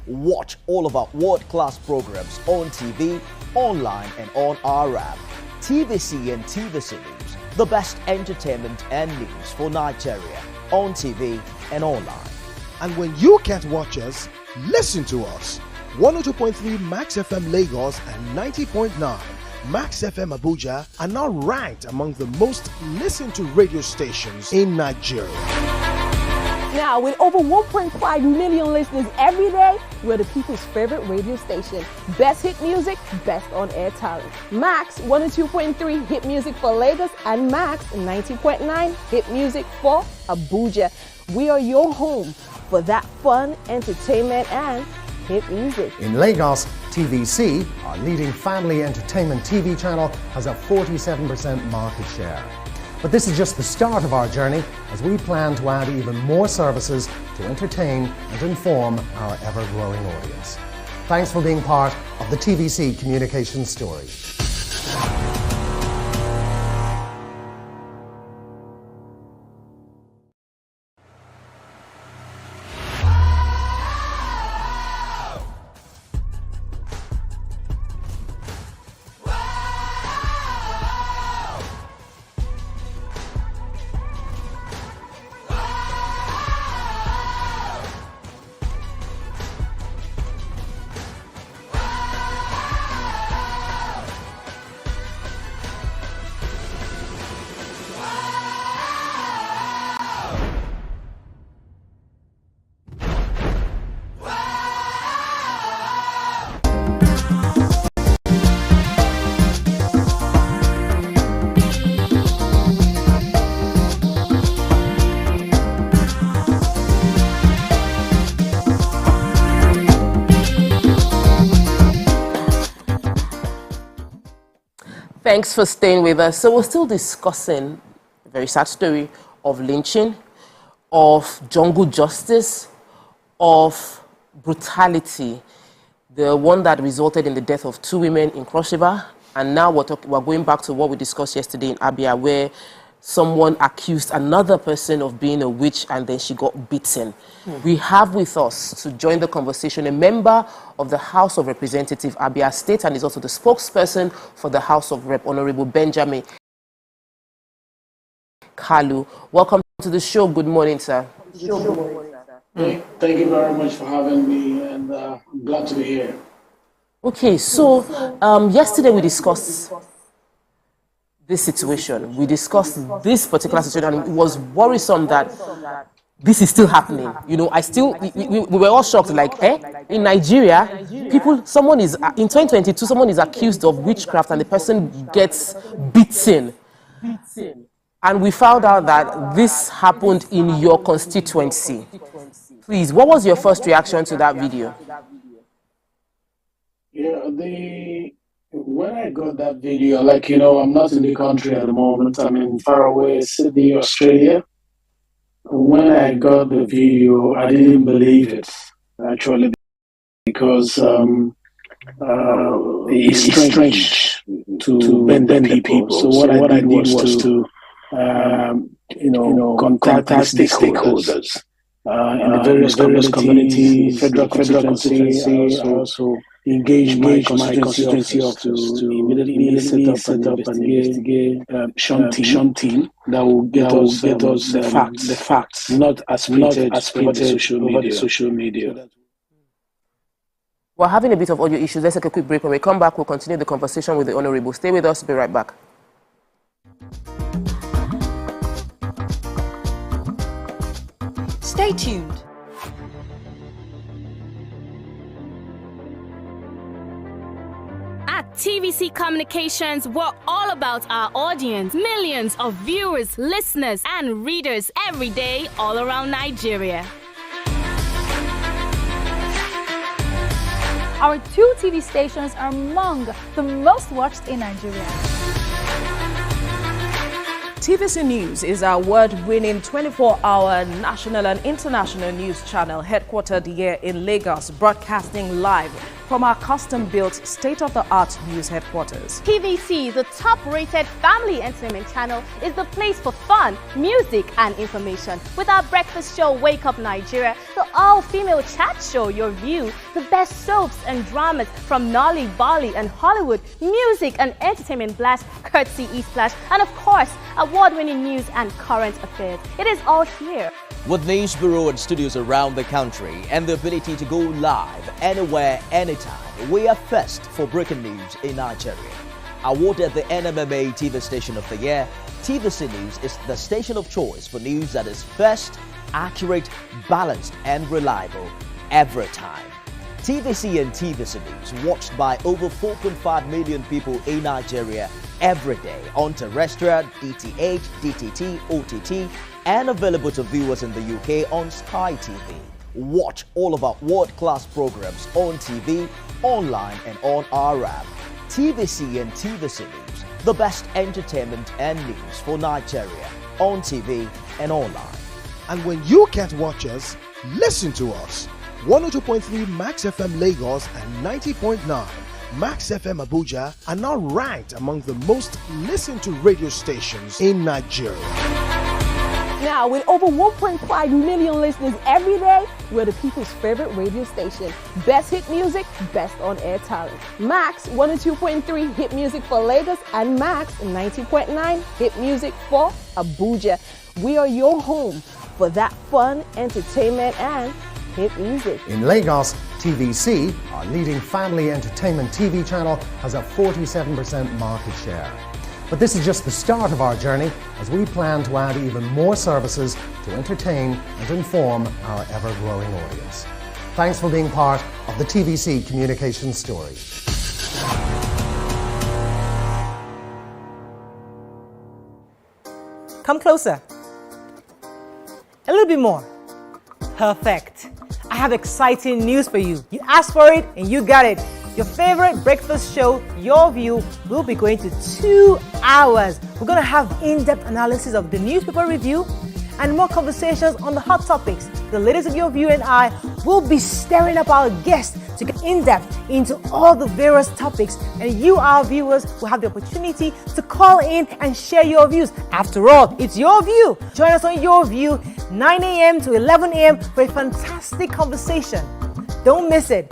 Watch all of our world-class programs on TV, online, and on our app. TVC and TVC News, the best entertainment and news for Nigeria on TV and online. And when you can't watch us, listen to us. 102.3 Max FM Lagos and 90.9 Max FM Abuja are now ranked among the most listened to radio stations in Nigeria. Now, with over 1.5 million listeners every day, we're the people's favorite radio station. Best hit music, best on-air talent. Max 102.3 hit music for Lagos and Max 90.9 hit music for Abuja. We are your home for that fun, entertainment, and hit music. In Lagos, TVC, our leading family entertainment TV channel, has a 47% market share. But this is just the start of our journey, as we plan to add even more services to entertain and inform our ever-growing audience. Thanks for being part of the TVC communications story. Thanks for staying with us. So we're still discussing a very sad story of lynching, of jungle justice, of brutality, the one that resulted in the death of 2 women in Cross River. And now we're going back to what we discussed yesterday in Abia, where someone accused another person of being a witch and then she got beaten. We have with us to join the conversation a member of the House of Representatives, Abia State, and is also the spokesperson for the House of Rep, Honorable Benjamin Kalu. Welcome to the show. Good morning, sir. Thank you very much for having me, and I'm glad to be here. Okay, so yesterday we discussed this situation. We discussed this particular situation, and it was worrisome that this is still happening. You know, we were all shocked, like, in Nigeria, someone is, in 2022, someone is accused of witchcraft and the person gets beaten. And we found out that this happened in your constituency. Please, what was your first reaction to that video? Yeah, when I got that video, like, you know, I'm not in the country at the moment. I'm in faraway Sydney, Australia. When I got the video, I didn't believe it, actually, because it's strange to bend people. So what I did was to contact the stakeholders in the various communities, federal constituency, also engage my constituency office to immediately set up an investigate team that will get us the facts, not as printed over the social media. We're having a bit of audio issues. Let's take a quick break. When we come back, we'll continue the conversation with the Honorable. Stay with us. Be right back. Stay tuned. At TVC Communications, we're all about our audience. Millions of viewers, listeners, and readers every day all around Nigeria. Our 2 TV stations are among the most watched in Nigeria. TVC News is our award-winning 24-hour national and international news channel headquartered here in Lagos, broadcasting live from our custom-built state-of-the-art news headquarters. TVC, the top-rated family entertainment channel, is the place for fun, music, and information. With our breakfast show, Wake Up Nigeria, the all-female chat show, Your View, the best soaps and dramas from Nolly, Bali, and Hollywood, music and entertainment blast, courtesy E-Splash, and of course, award-winning news and current affairs. It is all here. With news bureau and studios around the country and the ability to go live anywhere, anytime, we are first for breaking news in Nigeria. Awarded the NMMA TV Station of the Year, TVC News is the station of choice for news that is first, accurate, balanced, and reliable every time. TVC and TVC News watched by over 4.5 million people in Nigeria every day on terrestrial, DTH, DTT, OTT, and available to viewers in the UK on Sky TV. Watch all of our world-class programs on TV, online, and on our app. TVC and TVC News, the best entertainment and news for Nigeria on TV and online. And when you can't watch us, listen to us. 102.3 Max FM Lagos and 90.9 Max FM Abuja are now ranked among the most listened to radio stations in Nigeria. Now, with over 1.5 million listeners every day, we're the people's favorite radio station. Best hit music, best on-air talent. Max 102.3 hit music for Lagos and Max 90.9 hit music for Abuja. We are your home for that fun, entertainment, and hit music. In Lagos, TVC, our leading family entertainment TV channel, has a 47% market share. But this is just the start of our journey as we plan to add even more services to entertain and inform our ever-growing audience. Thanks for being part of the TVC communication story. Come closer. A little bit more. Perfect. I have exciting news for you. You asked for it and you got it. Your favorite breakfast show, Your View, will be going to 2 hours. We're going to have in-depth analysis of the newspaper review and more conversations on the hot topics. The ladies of Your View and I will be stirring up our guests to get in-depth into all the various topics, and you, our viewers, will have the opportunity to call in and share your views. After all, it's your view. Join us on Your View, 9 a.m. to 11 a.m. for a fantastic conversation. Don't miss it.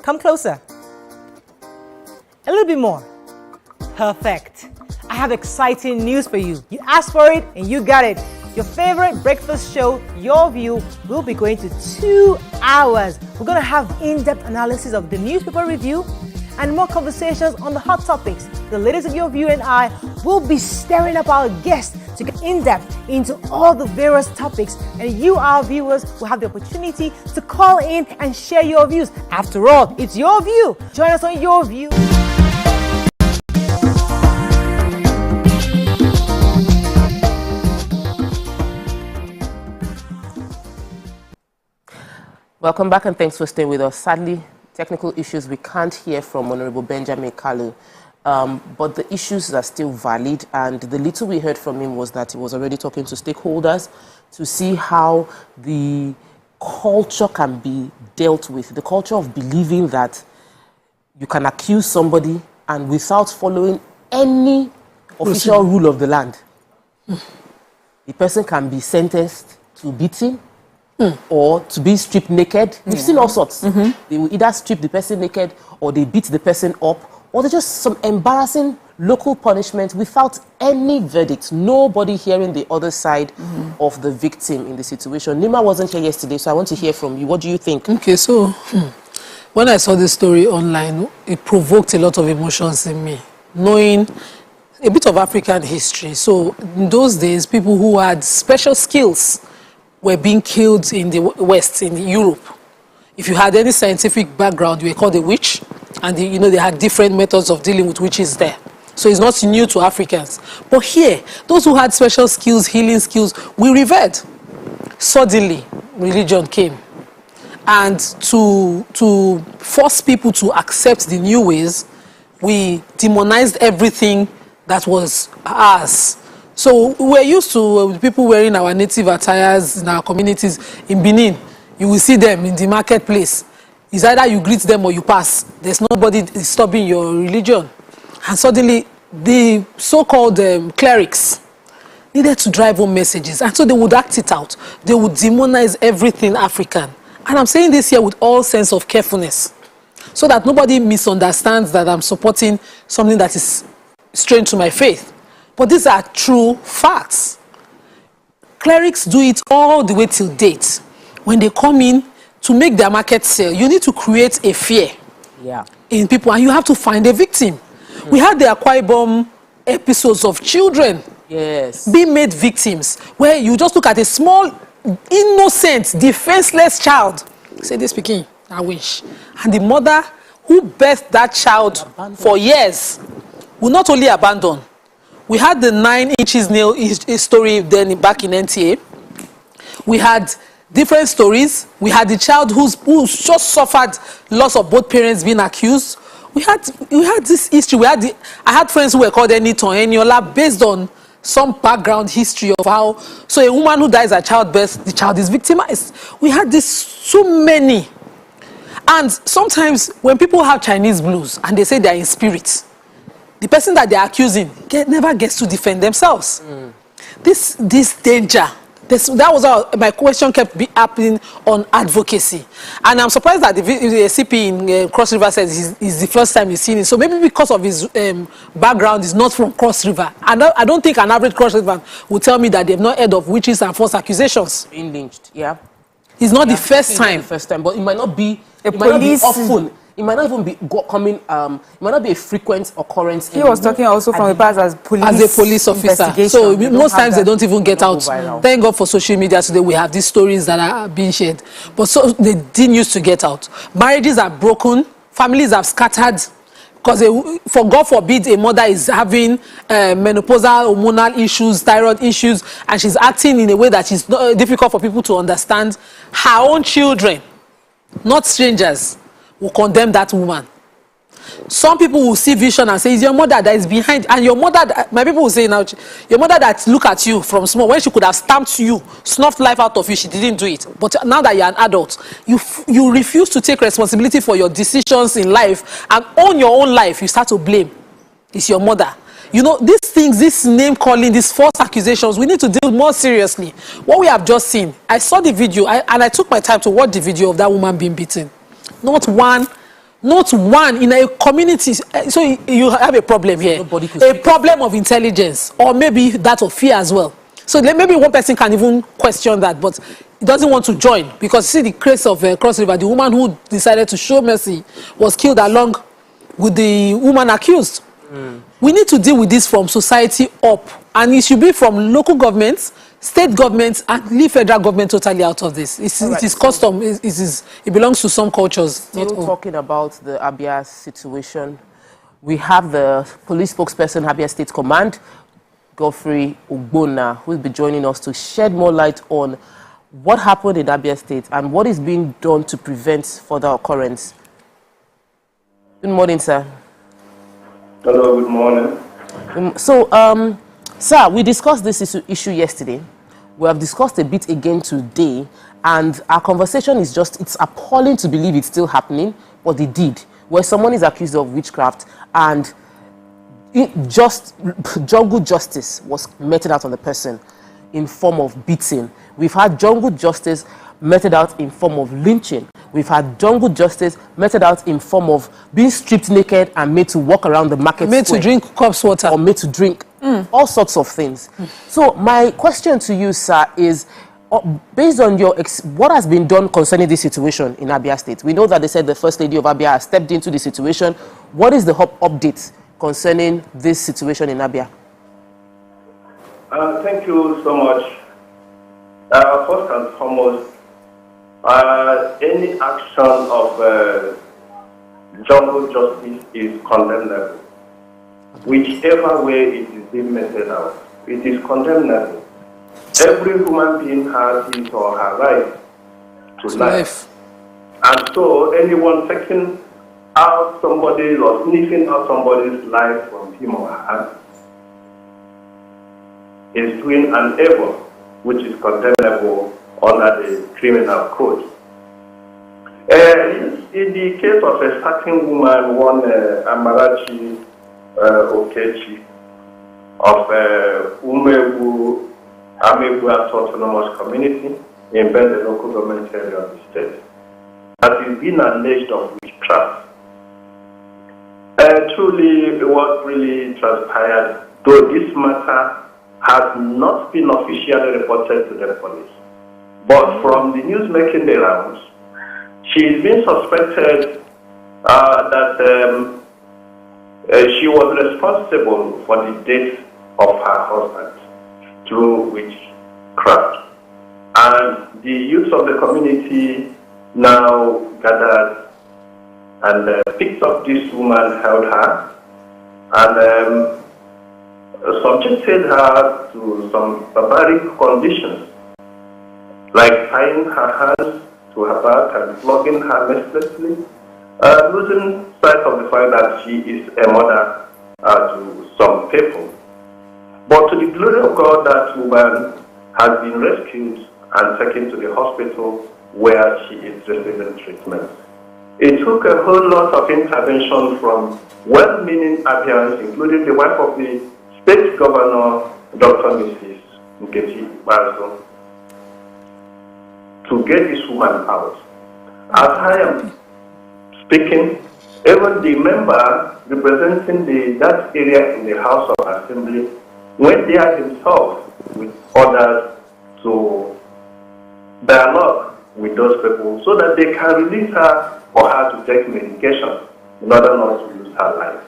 Come closer. A little bit more. Perfect. I have exciting news for you. You asked for it and you got it. Your favorite breakfast show, Your View, will be going to 2 hours. We're going to have in-depth analysis of the newspaper review and more conversations on the hot topics. The ladies of Your View and I will be stirring up our guests to get in-depth into all the various topics, and you, our viewers, will have the opportunity to call in and share your views. After all, it's your view. Join us on Your View. Welcome back and thanks for staying with us. Sadly, technical issues, we can't hear from Honorable Benjamin Kalu. But the issues are still valid, and the little we heard from him was that he was already talking to stakeholders to see how the culture can be dealt with, the culture of believing that you can accuse somebody and without following any official rule of the land, the person can be sentenced to beating or to be stripped naked. We've seen all sorts. They will either strip the person naked or they beat the person up, or there's just some embarrassing local punishment without any verdict. Nobody hearing the other side of the victim in the situation. Nima wasn't here yesterday, so I want to hear from you. What do you think? Okay, so when I saw this story online, it provoked a lot of emotions in me, knowing a bit of African history. So in those days, people who had special skills were being killed in the West, in Europe. If you had any scientific background, you were called a witch. And they had different methods of dealing with witches there. So it's not new to Africans. But here, those who had special skills, healing skills, we revered. Suddenly, religion came. And to force people to accept the new ways, we demonized everything that was ours. So we're used to people wearing our native attires in our communities. In Benin, you will see them in the marketplace. It's either you greet them or you pass. There's nobody disturbing your religion. And suddenly, the so-called clerics needed to drive home messages. And so they would act it out. They would demonize everything African. And I'm saying this here with all sense of carefulness, so that nobody misunderstands that I'm supporting something that is strange to my faith. But these are true facts. Clerics do it all the way till date. When they come in, to make their market sell, you need to create a fear in people, and you have to find a victim. We had the Akwa Ibom episodes of children being made victims, where you just look at a small, innocent, defenseless child, say this speaking, I wish, and the mother who birthed that child for years will not only abandon. We had the 9 inches nail story then back in NTA. We had different stories. We had the child who just suffered loss of both parents being accused. We had this history. I had friends who were called Eniola based on some background history of how. So a woman who dies at childbirth, the child is victimized. We had this so many. And sometimes when people have Chinese blues and they say they are in spirit, the person that they are accusing never gets to defend themselves. This danger. That was how my question kept happening on advocacy. And I'm surprised that the CP in Cross River says it's the first time he's seen it. So maybe because of his background, he's not from Cross River. And I don't think an average Cross River will tell me that they've not heard of witches and false accusations. Being lynched, yeah. It's not the first time. But it might not be often. It might not even be coming. It might not be a frequent occurrence. He was talking also from the past as a police officer. So most times they don't even get out. Thank God for social media today. We have these stories that are being shared, but so they didn't used to get out. Marriages are broken. Families have scattered because, for God forbid, a mother is having menopausal hormonal issues, thyroid issues, and she's acting in a way that is difficult for people to understand. Her own children, not strangers, will condemn that woman. Some people will see vision and say, it's your mother that is behind. And your mother, my people will say now, your mother that look at you from small, when she could have stamped you, snuffed life out of you, she didn't do it. But now that you're an adult, you refuse to take responsibility for your decisions in life and own your own life. You start to blame. It's your mother. You know, these things, this name calling, these false accusations, we need to deal more seriously. What we have just seen, I saw the video, and I took my time to watch the video of that woman being beaten. Not one in a community. So you have a problem here. A problem of intelligence, or maybe that of fear as well. So maybe one person can even question that, but he doesn't want to join because see the case of Cross River, the woman who decided to show mercy was killed along with the woman accused. We need to deal with this from society up, and it should be from local governments, state governments, and leave federal government totally out of this. It is custom. It belongs to some cultures. Still talking about the Abia situation, we have the police spokesperson, Abia State Command, Godfrey Ugbona, who will be joining us to shed more light on what happened in Abia State and what is being done to prevent further occurrence. Good morning, sir. Hello, good morning. Sir, we discussed this issue yesterday. We have discussed a bit again today, and our conversation is just, it's appalling to believe it's still happening, but they did. Where someone is accused of witchcraft and jungle justice was meted out on the person in form of beating. We've had jungle justice meted out in form of lynching. We've had jungle justice meted out in form of being stripped naked and made to walk around the market made square. To drink corpse water. Or made to drink all sorts of things. So my question to you, sir, is based on your what has been done concerning this situation in Abia State? We know that they said the First Lady of Abia has stepped into the situation. What is the update concerning this situation in Abia? Thank you so much. First and foremost, any action of jungle justice is condemnable. Whichever way it is being meted out, it is condemnable. Every human being has his or her right to life. And so anyone taking out somebody's or sniffing out somebody's life from him or her is doing an evil which is condemnable under the criminal code. In the case of a certain woman, one Amarachi Okechi of Amebu Autonomous Community in the local government area of the state, has been alleged of witchcraft. Truly, what really transpired, though this matter has not been officially reported to the police, but from the news making the rounds, she is being suspected that she was responsible for the death of her husband through witchcraft. And the youth of the community now gathered and picked up this woman, held her, and subjected her to some barbaric conditions, like tying her hands to her back and flogging her mercilessly, losing sight of the fact that she is a mother to some people. But to the glory of God, that woman has been rescued and taken to the hospital where she is receiving treatment. It took a whole lot of intervention from well-meaning Abians, including the wife of the State Governor, Dr. Mrs. Nkechi Bazo, to get this woman out. As I am speaking, even the member representing that area in the House of Assembly went there himself with others to dialogue with those people so that they can release her for her to take medication in order not to lose her life.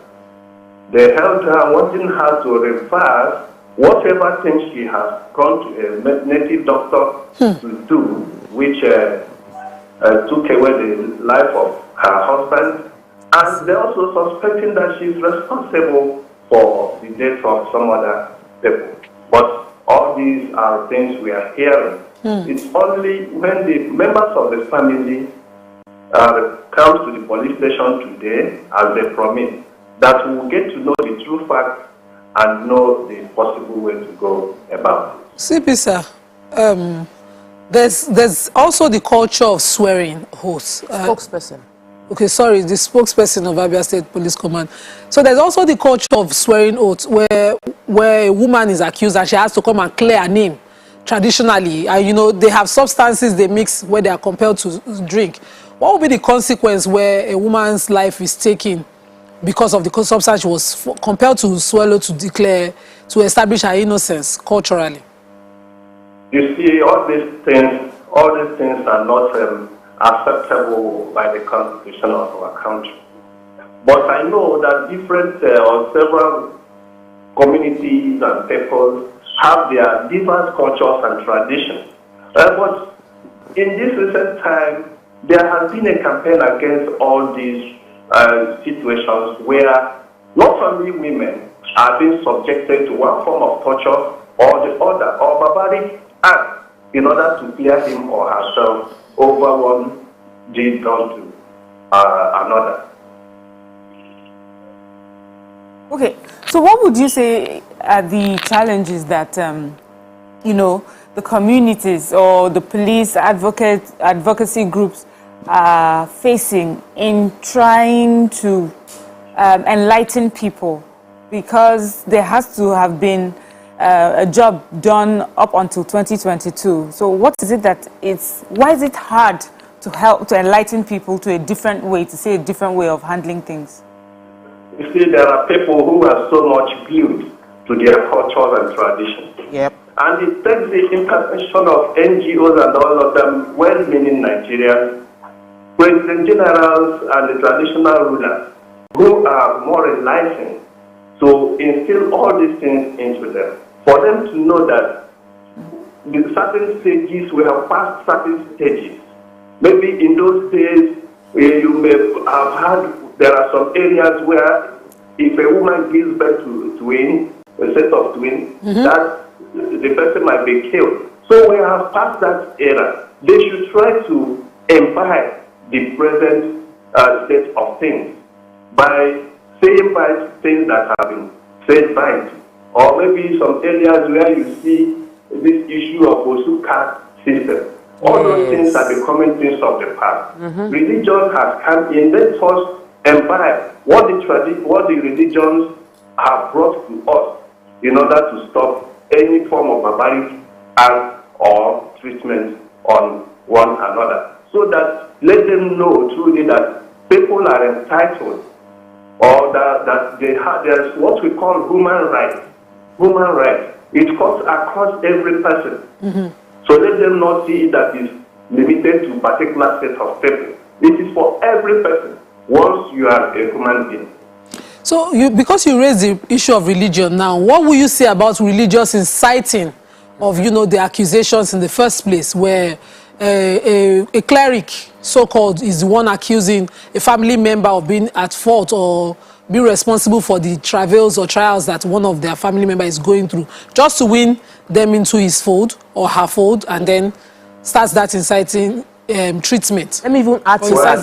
They held her, wanting her to reverse whatever thing she has gone to a native doctor to do, which took away the life of her husband. And they're also suspecting that she's responsible for the death of some other people. But all these are things we are hearing. It's only when the members of the family come to the police station today, as they promised, that we will get to know the true facts and know the possible way to go about it. CP, sir, there's also the culture of swearing oaths. Spokesperson. Okay, sorry, the spokesperson of Abia State Police Command. So there's also the culture of swearing oaths where a woman is accused and she has to come and clear her name traditionally. And you know, they have substances they mix where they are compelled to drink. What would be the consequence where a woman's life is taken because of the substance she was compelled to swallow to declare, to establish her innocence culturally? You see, all these things are not acceptable by the Constitution of our country. But I know that different or several communities and people have their diverse cultures and traditions. But in this recent time, there has been a campaign against all these situations where not only women are being subjected to one form of torture or the other, or barbaric acts in order to clear him or herself over one deed done to another. Okay, so what would you say are the challenges that, you know, the communities or the police advocacy groups are facing in trying to enlighten people? Because there has to have been a job done up until 2022. So what is it that why is it hard to help to enlighten people to a different way, to say a different way of handling things? You see, there are people who are so much glued to their culture and tradition. Yep. And it takes the intervention of NGOs and all of them, well-meaning Nigerians, president generals and the traditional rulers, who are more enlightened, to instill all these things into them. For them to know that in certain stages, we have passed certain stages. Maybe in those days, you may have had, there are some areas where if a woman gives birth to twins, a set of twins, that the person might be killed. So we have passed that era. They should try to imbibe the present state of things by saying by things that have been said by, or maybe some areas where you see this issue of Osu caste system. All those things are becoming things of the past. Religion has come in. Let us imbibe what the religions have brought to us in order to stop any form of barbaric act or treatment on one another. So that let them know truly that people are entitled, or that they have, there's what we call human rights. Human rights. It cuts across every person. So let them not see that is limited to a particular set of people. It is for every person once you are a human being. So, because you raised the issue of religion now, what will you say about religious inciting of, you know, the accusations in the first place, where a cleric, so-called, is the one accusing a family member of being at fault or being responsible for the travails or trials that one of their family members is going through, just to win them into his fold or her fold, and then starts that inciting treatment? Let me even add to that.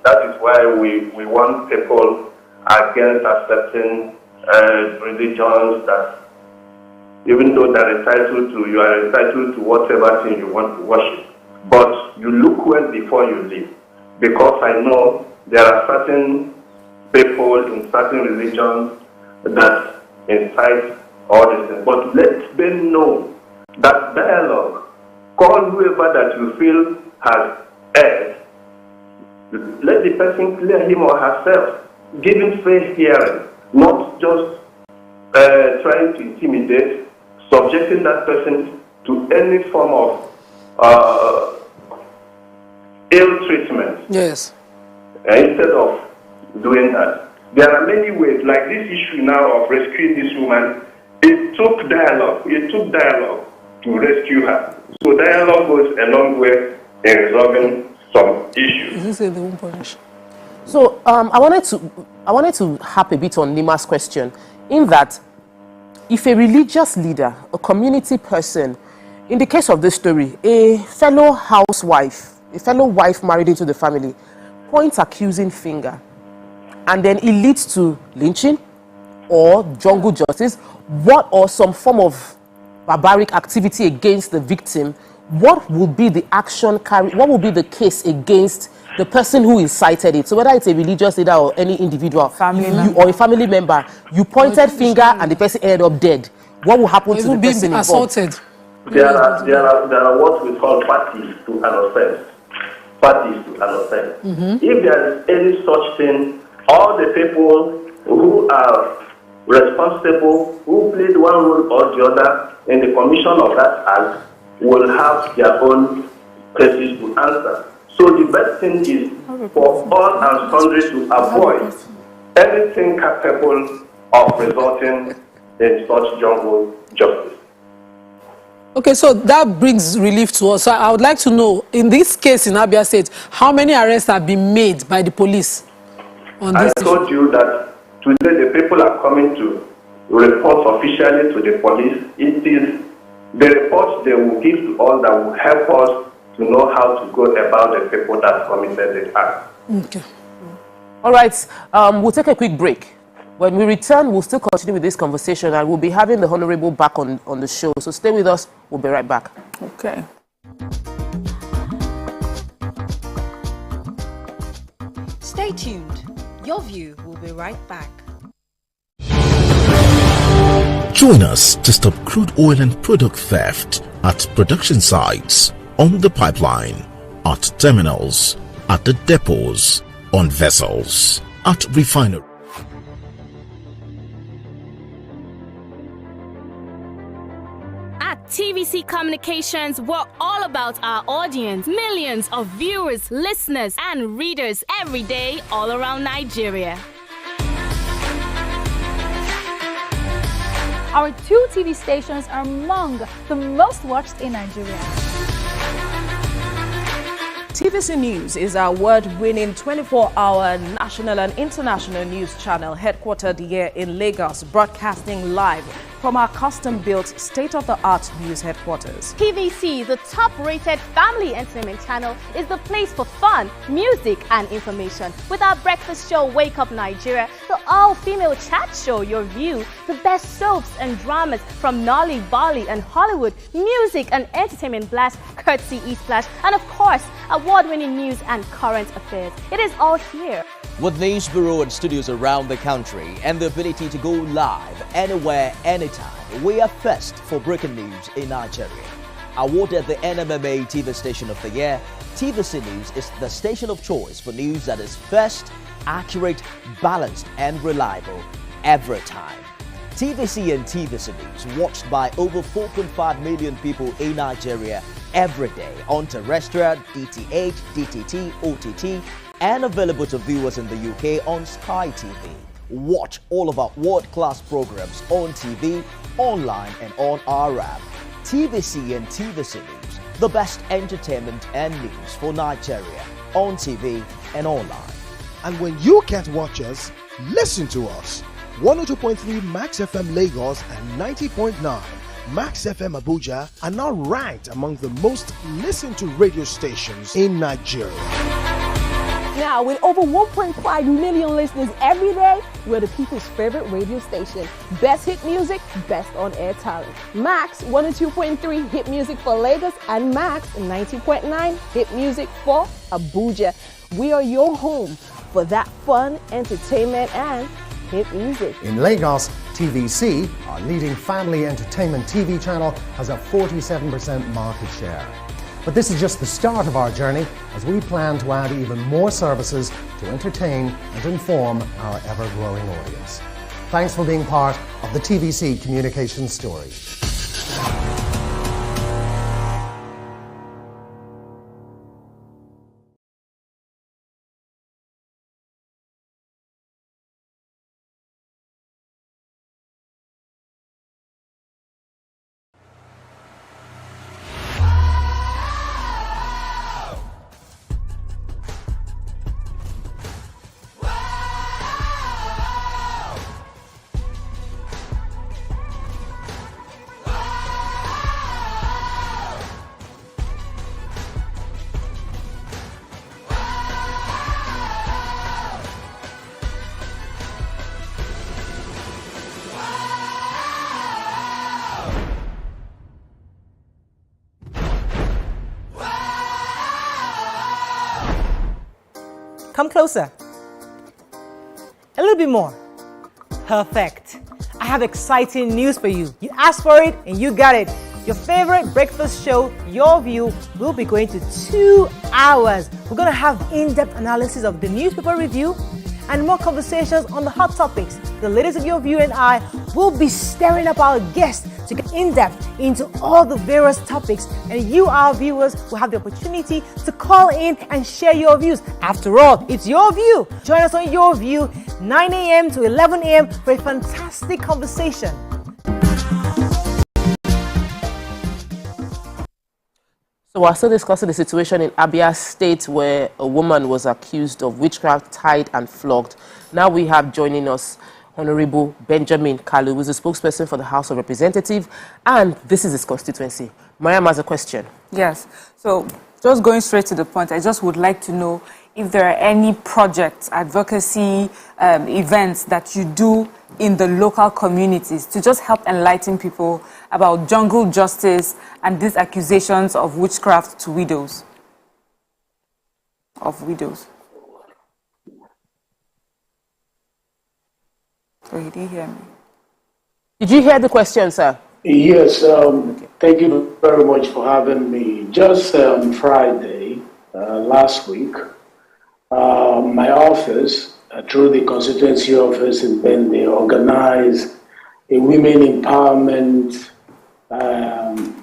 That is why we want people against accepting religions that, even though they're entitled to, you are entitled to whatever thing you want to worship. But you look well before you live. Because I know there are certain people in certain religions that incite all these things. But let them know that dialogue, call whoever that you feel has erred. Let the person clear him or herself, giving fair hearing, not just trying to intimidate, subjecting that person to any form of ill treatment. Yes. Instead of doing that. There are many ways, like this issue now of rescuing this woman, it took dialogue. It took dialogue to rescue her. So dialogue goes a long way in resolving some issues. So I wanted to harp a bit on Nima's question, in that if a religious leader, a community person, in the case of this story, a fellow housewife, a fellow wife married into the family, points accusing finger, and then it leads to lynching or jungle justice, or some form of barbaric activity against the victim, what will be the action carried? What will be the case against the person who incited it? So whether it's a religious leader or any individual, or a family member, you pointed finger and the person ended up dead. What will happen to the person assaulted? There are what we call parties to an offense. Parties to an offense. If there is any such thing, all the people who are responsible, who played one role or the other in the commission of that act, will have their own cases to answer. So the best thing is for all and sundry to avoid anything capable of resulting in such jungle justice. Okay, so that brings relief to us. So I would like to know, in this case in Abia State, how many arrests have been made by the police on this issue? I told you that today the people are coming to report officially to the police. It is the reports they will give to us that will help us to know how to go about the people that committed the act. Okay. All right, we'll take a quick break. When we return, we'll still continue with this conversation, and we'll be having the Honorable back on the show. So stay with us. We'll be right back. Okay. Stay tuned. Your View will be right back. Join us to stop crude oil and product theft at production sites, on the pipeline, at terminals, at the depots, on vessels, at refineries. At TVC Communications, we're all about our audience. Millions of viewers, listeners, and readers every day all around Nigeria. Our 2 TV stations are among the most watched in Nigeria. TVC News is our award-winning 24-hour national and international news channel headquartered here in Lagos, broadcasting live from our custom-built state-of-the-art news headquarters. TVC, the top-rated family entertainment channel, is the place for fun, music, and information. With our breakfast show, Wake Up Nigeria, the all-female chat show, Your View, the best soaps and dramas from Nolly, Bali, and Hollywood, music and entertainment blast, courtesy E-Splash, and of course, award-winning news and current affairs. It is all here. With news bureau and studios around the country and the ability to go live anywhere, anytime, we are first for breaking news in Nigeria. Awarded the NMMA TV Station of the Year, TVC News is the station of choice for news that is first, accurate, balanced, and reliable every time. TVC and TVC News watched by over 4.5 million people in Nigeria every day on terrestrial, DTH, DTT, OTT, and available to viewers in the UK on Sky TV. Watch all of our world-class programs on TV, online, and on our app. TVC and TVC News, the best entertainment and news for Nigeria on TV and online. And when you can't watch us, listen to us. 102.3 Max FM Lagos and 90.9 Max FM Abuja are now ranked among the most listened to radio stations in Nigeria. Now, with over 1.5 million listeners every day, we're the people's favorite radio station. Best hit music, best on-air talent. Max 102.3 hit music for Lagos and Max 90.9 hit music for Abuja. We are your home for that fun, entertainment, and hit music. In Lagos, TVC, our leading family entertainment TV channel, has a 47% market share. But this is just the start of our journey, as we plan to add even more services to entertain and inform our ever-growing audience. Thanks for being part of the TVC communications story. Come closer. A little bit more. Perfect. I have exciting news for you. You asked for it and you got it. Your favorite breakfast show, Your View, will be going to 2 hours. We're going to have in-depth analysis of the newspaper review and more conversations on the hot topics. The ladies of Your View and I will be stirring up our guests to get in-depth into all the various topics, and you, our viewers, will have the opportunity to call in and share your views. After all, it's your view. Join us on Your View, 9 a.m. to 11 a.m. for a fantastic conversation. So we're still discussing the situation in Abia State, where a woman was accused of witchcraft, tied and flogged. Now we have joining us Honorable Benjamin Kalu, who is the spokesperson for the House of Representatives, and this is his constituency. Mariam has a question. Yes. So, just going straight to the point, I just would like to know if there are any projects, advocacy events that you do in the local communities to just help enlighten people about jungle justice and these accusations of witchcraft to widows. So he didn't hear me. Did you hear the question, sir? Yes, thank you very much for having me. Just Friday, last week, my office, through the constituency office in Bende, organized a women empowerment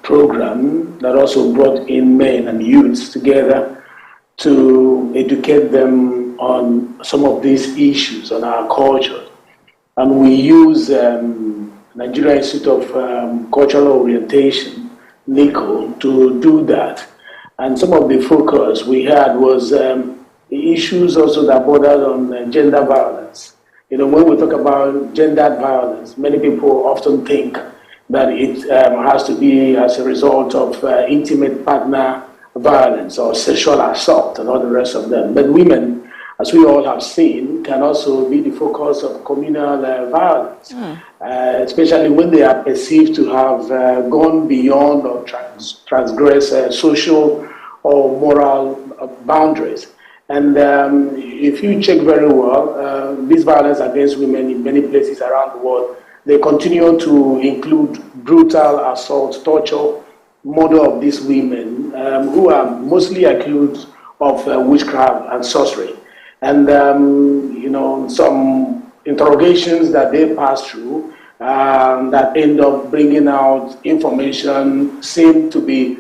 program that also brought in men and youths together to educate them on some of these issues, on our culture. And we use Nigeria Institute of Cultural Orientation, NICO, to do that. And some of the focus we had was the issues also that bordered on gender violence. You know, when we talk about gendered violence, many people often think that it has to be as a result of intimate partner violence or sexual assault and all the rest of them. But women, as we all have seen, can also be the focus of communal violence, especially when they are perceived to have gone beyond or transgressed social or moral boundaries. And if you check very well, this violence against women in many places around the world, they continue to include brutal assault, torture, murder of these women who are mostly accused of witchcraft and sorcery. And, you know, some interrogations that they pass through that end up bringing out information seem to be,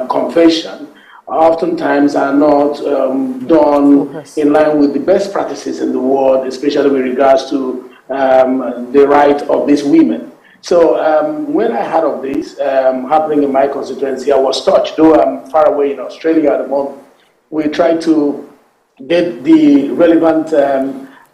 confession, oftentimes are not done in line with the best practices in the world, especially with regards to the right of these women. So when I heard of this happening in my constituency, I was touched. Though I'm far away in Australia at the moment, we tried to get the relevant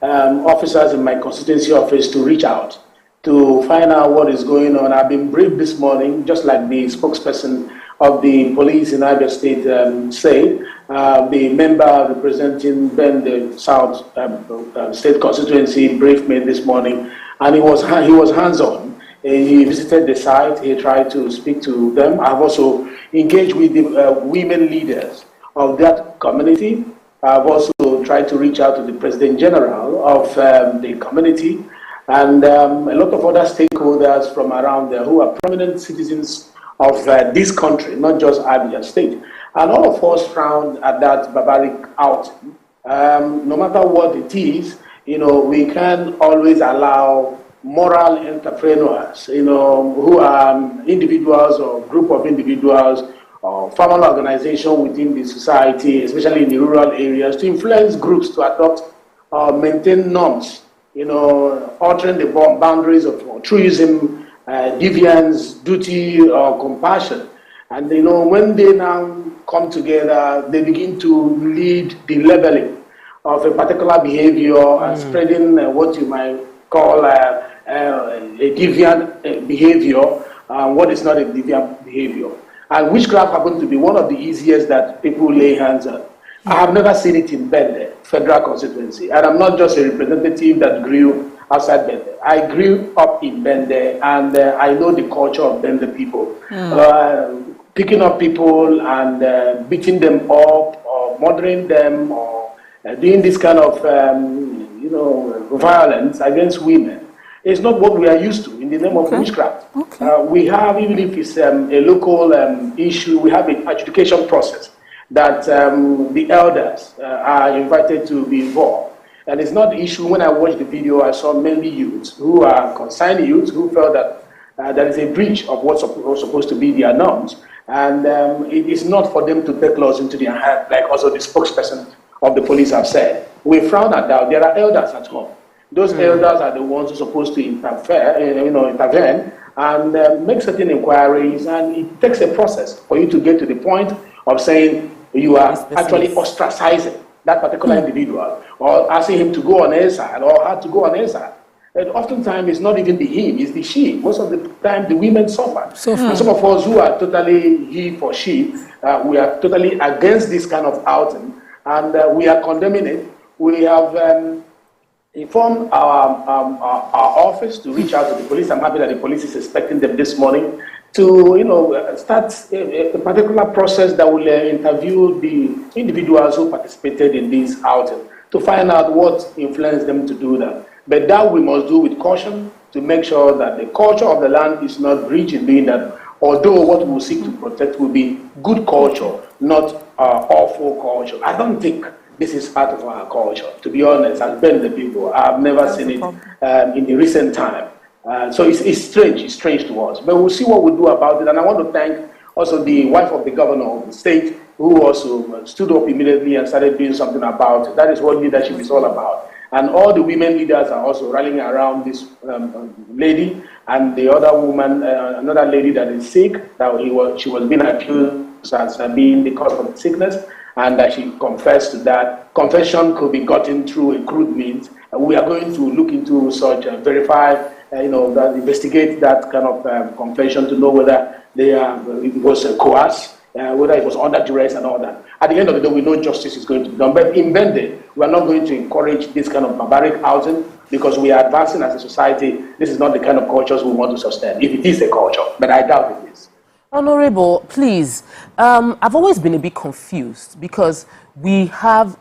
officers in my constituency office to reach out to find out what is going on. I've been briefed this morning, just like the spokesperson of the police in Abia State said. The member representing the South State constituency briefed me this morning, and he was hands-on. He visited the site. He tried to speak to them. I've also engaged with the women leaders of that community. I've also tried to reach out to the President General of the community and a lot of other stakeholders from around there who are prominent citizens of this country, not just Abia State. And all of us frowned at that barbaric outing. No matter what it is, you know, we can always allow moral entrepreneurs, you know, who are individuals or group of individuals or formal organization within the society, especially in the rural areas, to influence groups to adopt or maintain norms, you know, altering the boundaries of altruism, deviance, duty, or compassion. And, you know, when they now come together, they begin to lead the leveling of a particular behavior and spreading what you might call a deviant behavior, what is not a deviant behavior. And witchcraft happens to be one of the easiest that people lay hands on. I have never seen it in Bende, federal constituency. And I'm not just a representative that grew outside Bende. I grew up in Bende, and I know the culture of Bende people. Picking up people and beating them up or murdering them or doing this kind of, violence against women. It's not what we are used to in the name of witchcraft. We have, even if it's a local issue, we have an adjudication process that the elders are invited to be involved. And it's not the issue. When I watched the video, I saw mainly youths who are concerned youths who felt that there is a breach of what's supposed to be their norms. And it is not for them to take laws into their hands, like also the spokesperson of the police have said. We frown at that. There are elders at home. Those elders are the ones who are supposed to intervene and make certain inquiries, and it takes a process for you to get to the point of saying you are actually ostracizing that particular individual, or asking him to go on air side or her to go on air side. And oftentimes it's not even the him, it's the she. Most of the time the women suffer. And some of us who are totally he for she, we are totally against this kind of outing, and we are condemning it. We have informed our office to reach out to the police. I'm happy that the police is expecting them this morning to, start a particular process that will interview the individuals who participated in this outing to find out what influenced them to do that. But that we must do with caution to make sure that the culture of the land is not breached in doing that. Although what we will seek to protect will be good culture, not awful culture. I don't think this is part of our culture, to be honest. I've been the people. I've never seen it in the recent time. So it's strange to us. But we'll see what we do about it. And I want to thank also the wife of the governor of the state, who also stood up immediately and started doing something about it. That is what leadership is all about. And all the women leaders are also rallying around this lady and the other woman, another lady that is sick, that she was being accused as being the cause of the sickness, and that she confessed to that. Confession could be gotten through a crude means. We are going to look into such, verify, that investigate that kind of confession to know whether it was coerced, whether it was under duress and all that. At the end of the day, we know justice is going to be done. But in Bende, we are not going to encourage this kind of barbaric outing because we are advancing as a society. This is not the kind of cultures we want to sustain, if it is a culture, but I doubt it is. Honorable, please, I've always been a bit confused because we have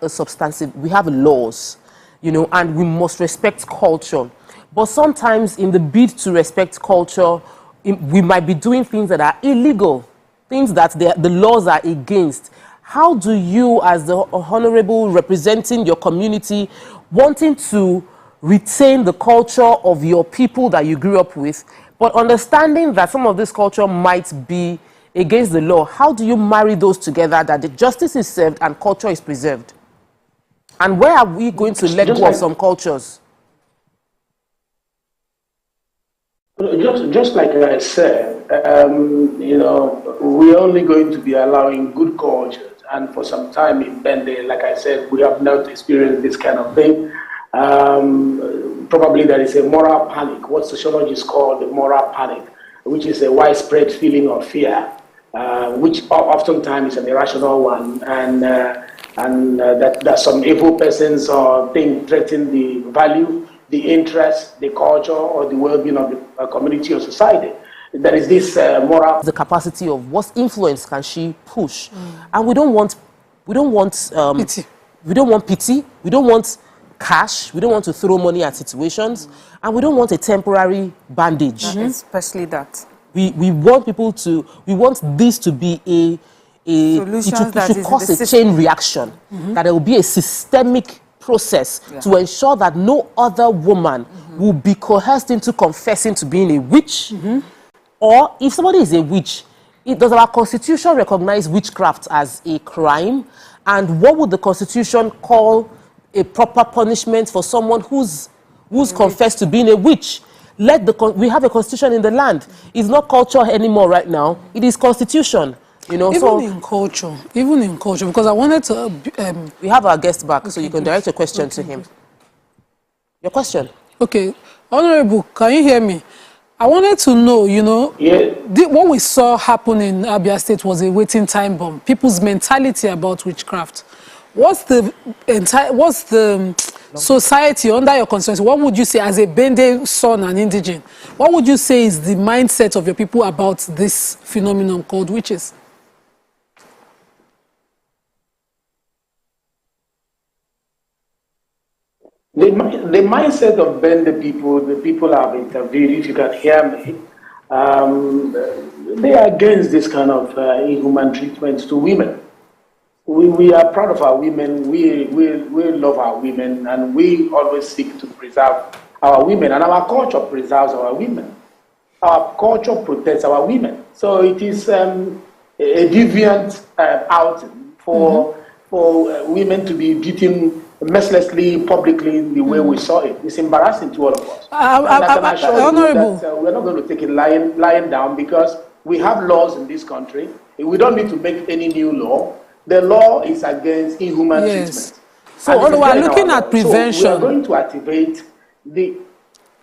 laws, and we must respect culture. But sometimes in the bid to respect culture, we might be doing things that are illegal, things that the laws are against. How do you, as the honorable representing your community, wanting to retain the culture of your people that you grew up with, but understanding that some of this culture might be against the law, how do you marry those together that the justice is served and culture is preserved? And where are we going to let go of some cultures? Just like I said, we're only going to be allowing good cultures. And for some time in Bende, like I said, we have not experienced this kind of thing. Probably there is a moral panic, what sociologists call the moral panic, which is a widespread feeling of fear, which oftentimes is an irrational one, and that some evil persons or things threaten the value, the interest, the culture, or the well-being of the community or society. There is this moral... The capacity of what influence can she push. And we don't want pity. We don't want pity. We don't want cash. We don't want to throw money at situations. And we don't want a temporary bandage. Especially that. We want people to... We want this to be it should cause a chain reaction. That there will be a systemic process to ensure that no other woman will be coerced into confessing to being a witch. Or if somebody is a witch, does our constitution recognize witchcraft as a crime? And what would the constitution call a proper punishment for someone who's confessed to being a witch? We have a constitution in the land. It's not culture anymore right now. It is constitution. Even in culture, because I wanted to... we have our guest back, so you can direct your question to him. Your question? Okay. Honorable, can you hear me? I wanted to know, what we saw happen in Abia State was a waiting time bomb. People's mentality about witchcraft. What's the society under your constituency? What would you say as a Bende son and indigene? What would you say is the mindset of your people about this phenomenon called witches? The mindset of the people I've interviewed, if you can hear me, they are against this kind of inhuman treatment to women. We are proud of our women, we love our women, and we always seek to preserve our women, and our culture preserves our women. Our culture protects our women. So it is a deviant outing for women to be beaten mercilessly, publicly, the way we saw it. It's embarrassing to all of us. Honorable. We're not going to take it lying down because we have laws in this country. We don't need to make any new law. The law is against inhuman treatment. So we're looking at prevention. So we are going to activate the...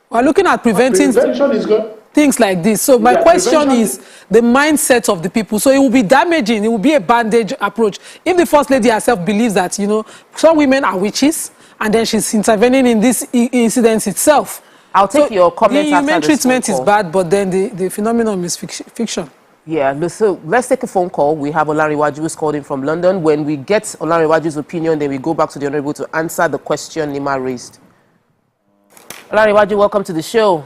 We're looking at preventing things like this. So my question is the mindset of the people. So it will be damaging. It will be a bandage approach. If the First Lady herself believes that, you know, some women are witches, and then she's intervening in this incident itself. I'll take your comments after the human this treatment phone is bad, but then the phenomenon is fiction. Yeah, so let's take a phone call. We have Olariwaju who's called in from London. When we get Olariwaju's opinion, then we go back to the Honorable to answer the question Nima raised. Olariwaju, welcome to the show.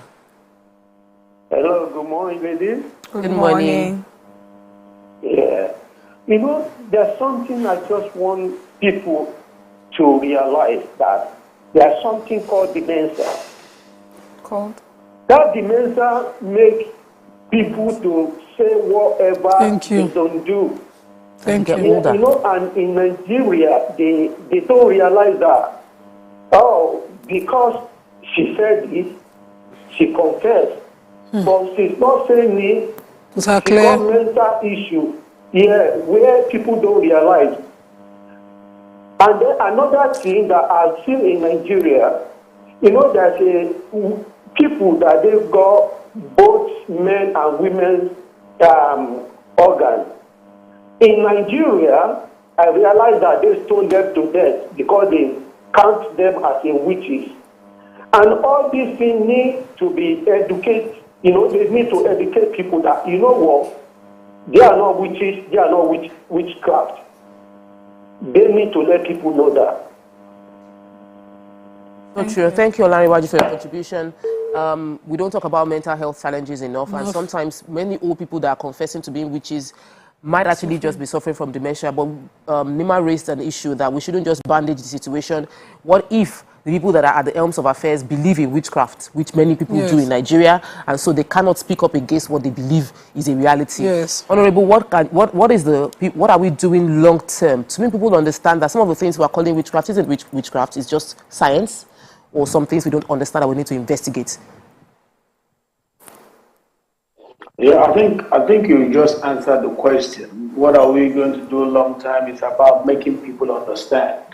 Hello, good morning, ladies. Good morning. Yeah. You know, there's something I just want people to realize, that there's something called dementia. That dementia makes people to say whatever they don't do. Thank you. You know, and in Nigeria, they don't realize that. Oh, because she said it, she confessed. But she's not saying it. It's a clear mental issue. Yeah, where people don't realize. And then another thing that I've seen in Nigeria, you know, there's people that they've got both men and women's organs. In Nigeria, I realized that they stone them to death because they count them as witches. And all these things need to be educated. You know, they need to educate people that, you know what, they are not witches, they are not witchcraft. They need to let people know that. So true. Thank you, Olariwaju, for your contribution. We don't talk about mental health challenges enough, and sometimes many old people that are confessing to being witches might actually just be suffering from dementia. But Nima raised an issue that we shouldn't just bandage the situation. What if the people that are at the helms of affairs believe in witchcraft, which many people do in Nigeria, and so they cannot speak up against what they believe is a reality? Yes. Honorable, what are we doing long term to make people understand that some of the things we are calling witchcraft isn't witchcraft, it's just science, or some things we don't understand that we need to investigate? Yeah, I think you just answered the question. What are we going to do long term? It's about making people understand.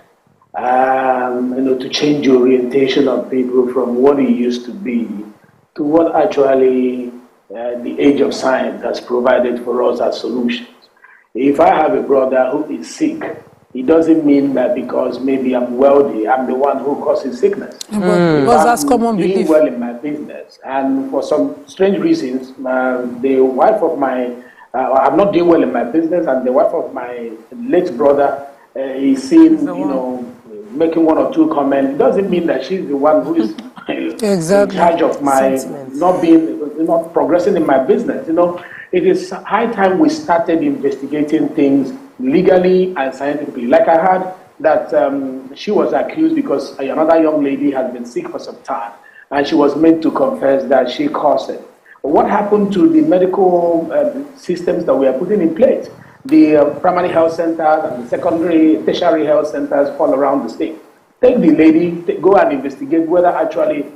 You know, to change the orientation of people from what it used to be to what actually the age of science has provided for us as solutions. If I have a brother who is sick, it doesn't mean that because maybe I'm wealthy, I'm the one who causes sickness. Because that's common belief. Doing well in my business, and for some strange reasons, the wife of my, I'm not doing well in my business, and the wife of my late brother is seen, you know, making one or two comments. It doesn't mean that she's the one who is in charge of my not progressing in my business. You know, it is high time we started investigating things legally and scientifically. Like I heard that she was accused because another young lady has been sick for some time, and she was made to confess that she caused it. What happened to the medical systems that we are putting in place? The primary health centers and the secondary, tertiary health centers all around the state. Take the lady, go and investigate whether actually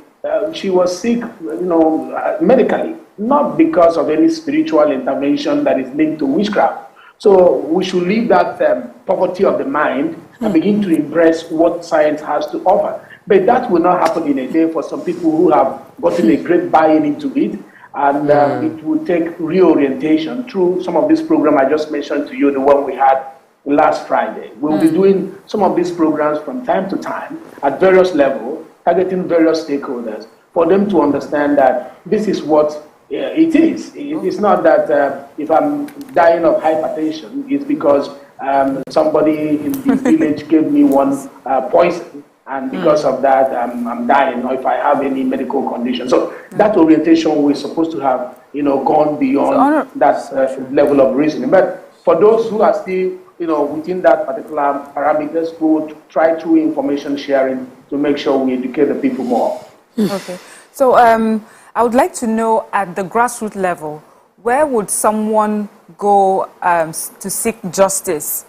she was sick, you know, medically, not because of any spiritual intervention that is linked to witchcraft. So we should leave that poverty of the mind and begin to embrace what science has to offer. But that will not happen in a day for some people who have gotten a great buy-in into it. And it will take reorientation through some of this program I just mentioned to you, the one we had last Friday. We'll be doing some of these programs from time to time at various levels, targeting various stakeholders for them to understand that this is what it is. It's not that if I'm dying of hypertension, it's because somebody in the village gave me one poison, and because of that, I'm dying, or if I have any medical condition. So that orientation we're supposed to have, you know, gone beyond that level of reasoning. But for those who are still, you know, within that particular parameters, we will try through information sharing to make sure we educate the people more. Okay. So I would like to know at the grassroots level, where would someone go to seek justice?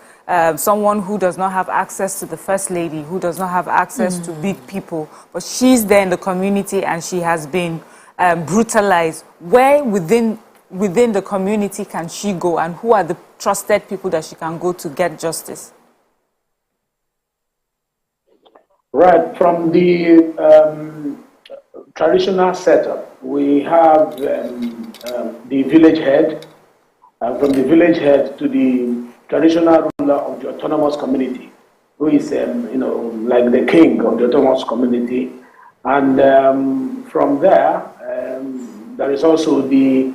Someone who does not have access to the First Lady, who does not have access to big people, but she's there in the community and she has been brutalized. Where within the community can she go, and who are the trusted people that she can go to get justice? Right, from the traditional setup, we have the village head, from the village head to the traditional ruler of the autonomous community, who is, like the king of the autonomous community. And from there, there is also the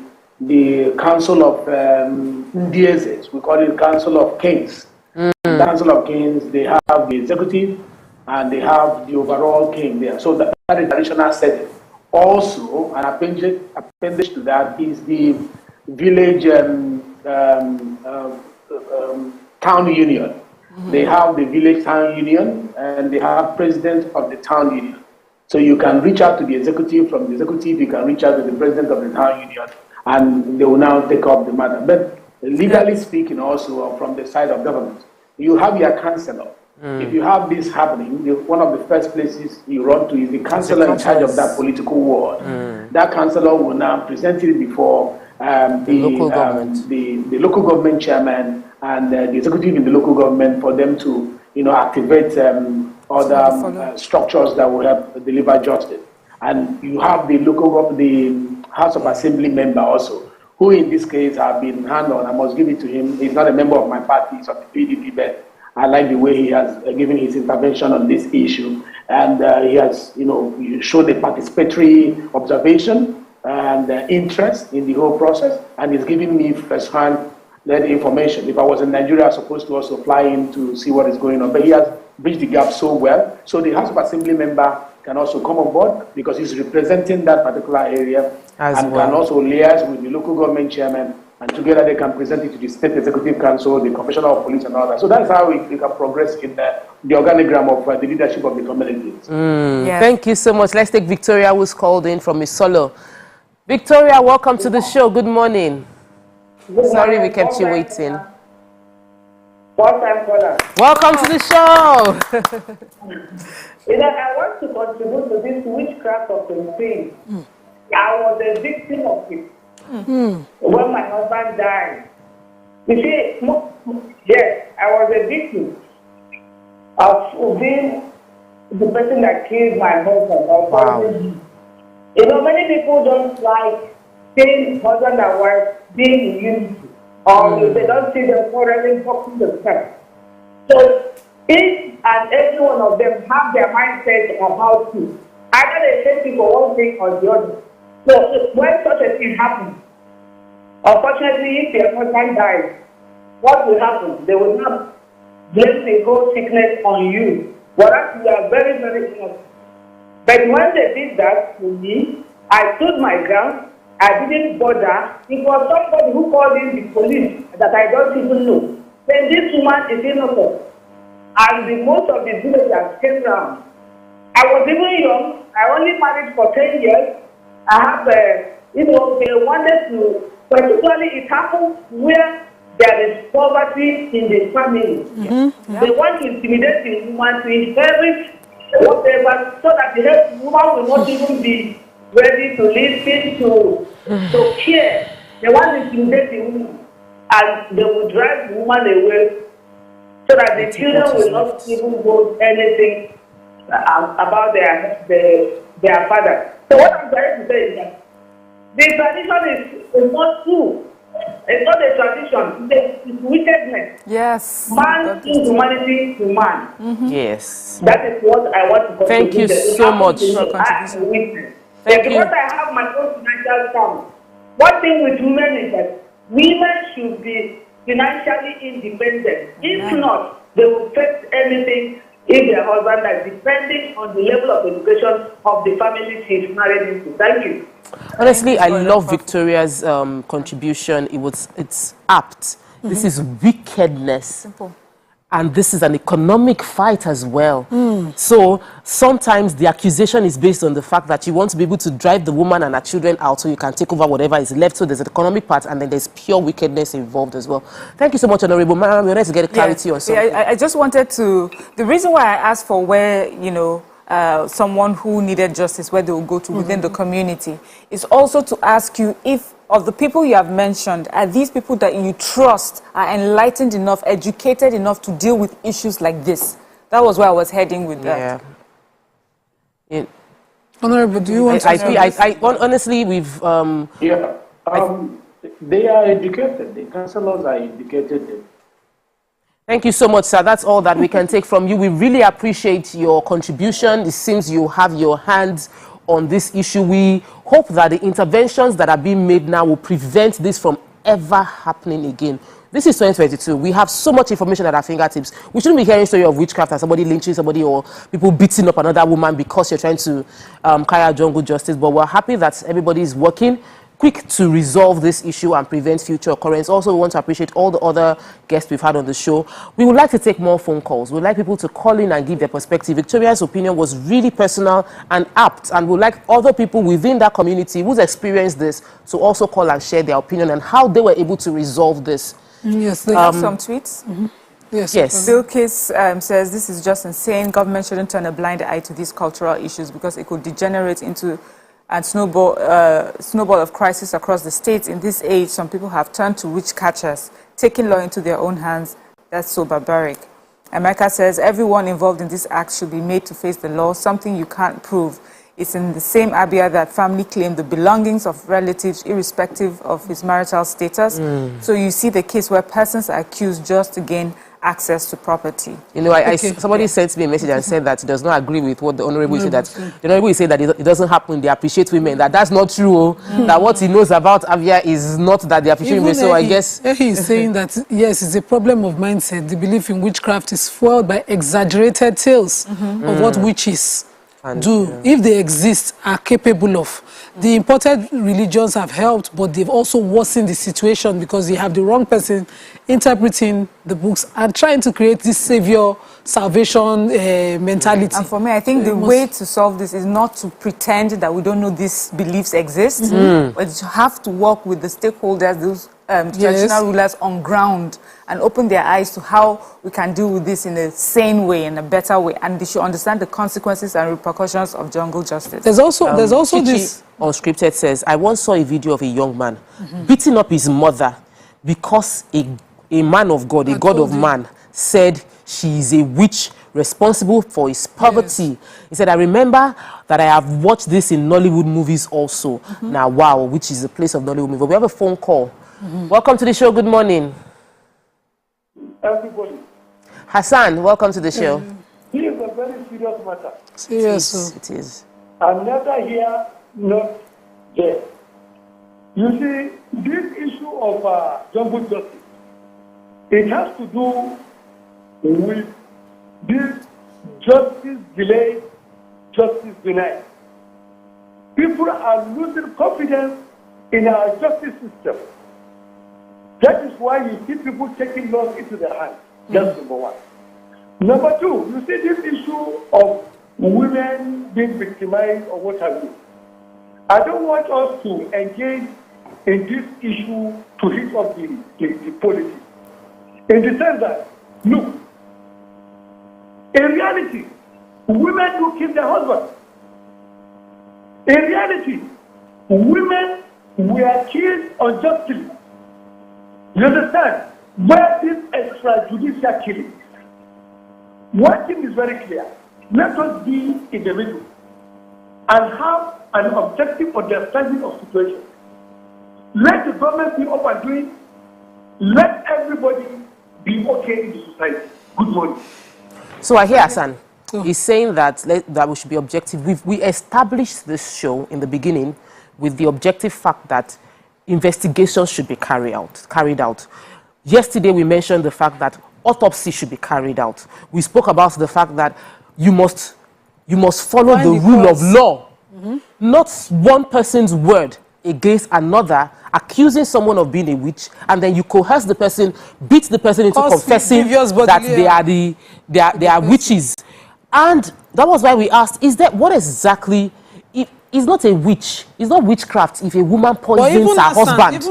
Council of Ndiezes, we call it Council of Kings. The Council of Kings, they have the executive and they have the overall king there. So that is traditional setting. Also, an appendage to that is the village town union. They have the village town union and they have president of the town union. So you can reach out to the executive. From the executive, you can reach out to the president of the town union, and they will now take up the matter. But legally speaking, also from the side of government, you have your councillor. If you have this happening, one of the first places you run to is the councillor in charge of that political ward. That councillor will now present it before the local government, the local government chairman, and the executive in the local government for them to activate other structures that will help deliver justice. And you have the House of Assembly member also, who in this case have been handled. I must give it to him. He's not a member of my party, he's of the PDP, but I like the way he has given his intervention on this issue. And he has, shown a participatory observation and interest in the whole process. And he's giving me first-hand information. If I was in Nigeria, I was supposed to also fly in to see what is going on. But he has bridged the gap so well. So the House of Assembly member can also come on board because he's representing that particular area and can also liaise with the local government chairman, and together they can present it to the State Executive Council, the Commissioner of Police, and all that. So that's how we can progress in the organigram of the leadership of the communities. Thank you so much. Let's take Victoria, who's called in from Misolo. Victoria, welcome to the show. Good morning. Sorry we kept you waiting. Welcome to the show. I want to contribute to this witchcraft of the thing. I was a victim of it. When my husband died. You see, yes, I was a victim of being the person that killed my husband. Wow. Many people don't like seeing husband and wife being in unity, or they don't see them quarreling, talking themselves. So each and every one of them have their mindset about you. Either they say people one thing or the other. So when such a thing happens, unfortunately, if your husband dies, what will happen? They will not blame the ghost sickness on you. Whereas you are very, very innocent. But when they did that to me, I stood my ground. I didn't bother. It was somebody who called in the police that I don't even know. Then this woman is innocent. And most of the villagers came around. I was even young. I only married for 10 years. I have, they wanted to, particularly it happens where there is poverty in the family. They want to intimidate the woman to inherit whatever, so that the woman will not even be ready to listen to care. They want to intimidate the woman, and they will drive the woman away, so that the children will not even go anything about their father. So what I'm trying to say is that the tradition is not true. It's not a tradition. It's wickedness. Yes. Man is humanity to man. Yes. That is what I want to Thank you so much for your contribution. Thank you. Because I have my own financial family. One thing with women is that women should be financially independent. If not, they will face anything if their husband is depending on the level of education of the family she's married into. Thank you. Honestly, I love Victoria's contribution. It's apt. This is wickedness. Simple. And this is an economic fight as well. So sometimes the accusation is based on the fact that you want to be able to drive the woman and her children out so you can take over whatever is left. So there's an economic part, and then there's pure wickedness involved as well. Thank you so much, Honorable Mara. We wanted to get clarity on something. I just wanted to... The reason why I asked for where, someone who needed justice, where they will go to within the community, is also to ask you if, of the people you have mentioned, are these people that you trust are enlightened enough, educated enough to deal with issues like this? That was where I was heading with that. Honorable, do you want to... honestly, we've... they are educated. The councillors are educated. Thank you so much, sir. That's all that we can take from you. We really appreciate your contribution. It seems you have your hands on this issue. We hope that the interventions that are being made now will prevent this from ever happening again. This is 2022. We have so much information at our fingertips. We shouldn't be hearing story of witchcraft and somebody lynching somebody or people beating up another woman because you're trying to carry out jungle justice. But we're happy that everybody is working quick to resolve this issue and prevent future occurrence. Also, we want to appreciate all the other guests we've had on the show. We would like to take more phone calls. We'd like people to call in and give their perspective. Victoria's opinion was really personal and apt, and we'd like other people within that community who's experienced this to also call and share their opinion and how they were able to resolve this. Yes, they have some tweets. Yes. Bill Case says this is just insane. Government shouldn't turn a blind eye to these cultural issues because it could degenerate into a snowball of crisis across the states. In this age, some people have turned to witch catchers, taking law into their own hands. That's so barbaric. America says everyone involved in this act should be made to face the law, something you can't prove. It's in the same Abia that family claimed the belongings of relatives irrespective of his marital status. So you see the case where persons are accused just to gain access to property. You know, somebody sent me a message and said that he does not agree with what the Honorable said, that the Honorable said that it doesn't happen, they appreciate women. That's not true. That what he knows about Abia is not that they appreciate women. So I guess... He's saying that, yes, it's a problem of mindset. The belief in witchcraft is fueled by exaggerated tales of what witches do, if they exist, are capable of. The imported religions have helped, but they've also worsened the situation because you have the wrong person interpreting the books and trying to create this savior salvation mentality. And for me, I think the way to solve this is not to pretend that we don't know these beliefs exist, but to have to work with the stakeholders, those traditional rulers on ground, and open their eyes to how we can deal with this in a sane way, in a better way, and they should understand the consequences and repercussions of jungle justice. There's also this... Unscripted says, I once saw a video of a young man beating up his mother because a man of God, a God of man, said she is a witch responsible for his poverty. He said, I remember that I have watched this in Nollywood movies also. Now, wow, which is a place of Nollywood movie. But we have a phone call. Welcome to the show. Good morning. Everybody. Hassan, welcome to the show. This is a very serious matter. Serious. It is. I'm neither here, not there. You see, this issue of jungle justice, it has to do with this justice delayed, justice denied. People are losing confidence in our justice system. That is why you see people taking laws into their hands. That's number one. Number two, you see this issue of women being victimized or what have you. I don't want us to engage in this issue to hit up the politics. In the sense that, look, in reality, women do kill their husbands. In reality, women were killed unjustly. You understand? Where this extrajudicial killing? One thing is very clear. Let us be in the middle and have an objective understanding of situation. Let the government be up and doing. Let everybody be okay in the society. Good morning. So I hear Hassan. He's saying that we should be objective. We established this show in the beginning with the objective fact that investigations should be carried out. Yesterday we mentioned the fact that autopsy should be carried out. We spoke about the fact that you must follow the rule of law, not one person's word against another, accusing someone of being a witch, and then you coerce the person, beat the person into confessing that they are witches. And that was why we asked, what exactly... It's not a witch. It's not witchcraft if a woman poisons her husband.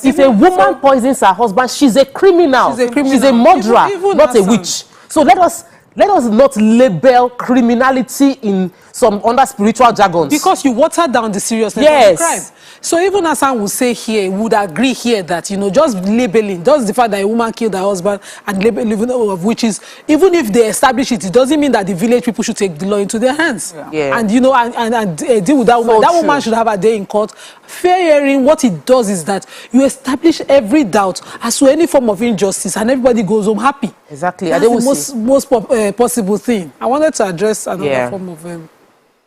If a woman poisons her husband, she's a criminal. She's a murderer, not a witch. So let us let us not label criminality in some under spiritual jargons. Because you water down the seriousness of the crime. So even as I would say here, would agree here that, you know, just labeling, just the fact that a woman killed her husband and labeling of witches, even if they establish it, it doesn't mean that the village people should take the law into their hands. And, you know, and deal with that woman. That woman should have a day in court. Fair hearing, what it does is that you establish every doubt as to any form of injustice and everybody goes home happy. Exactly. That's the most possible thing. I wanted to address another form of...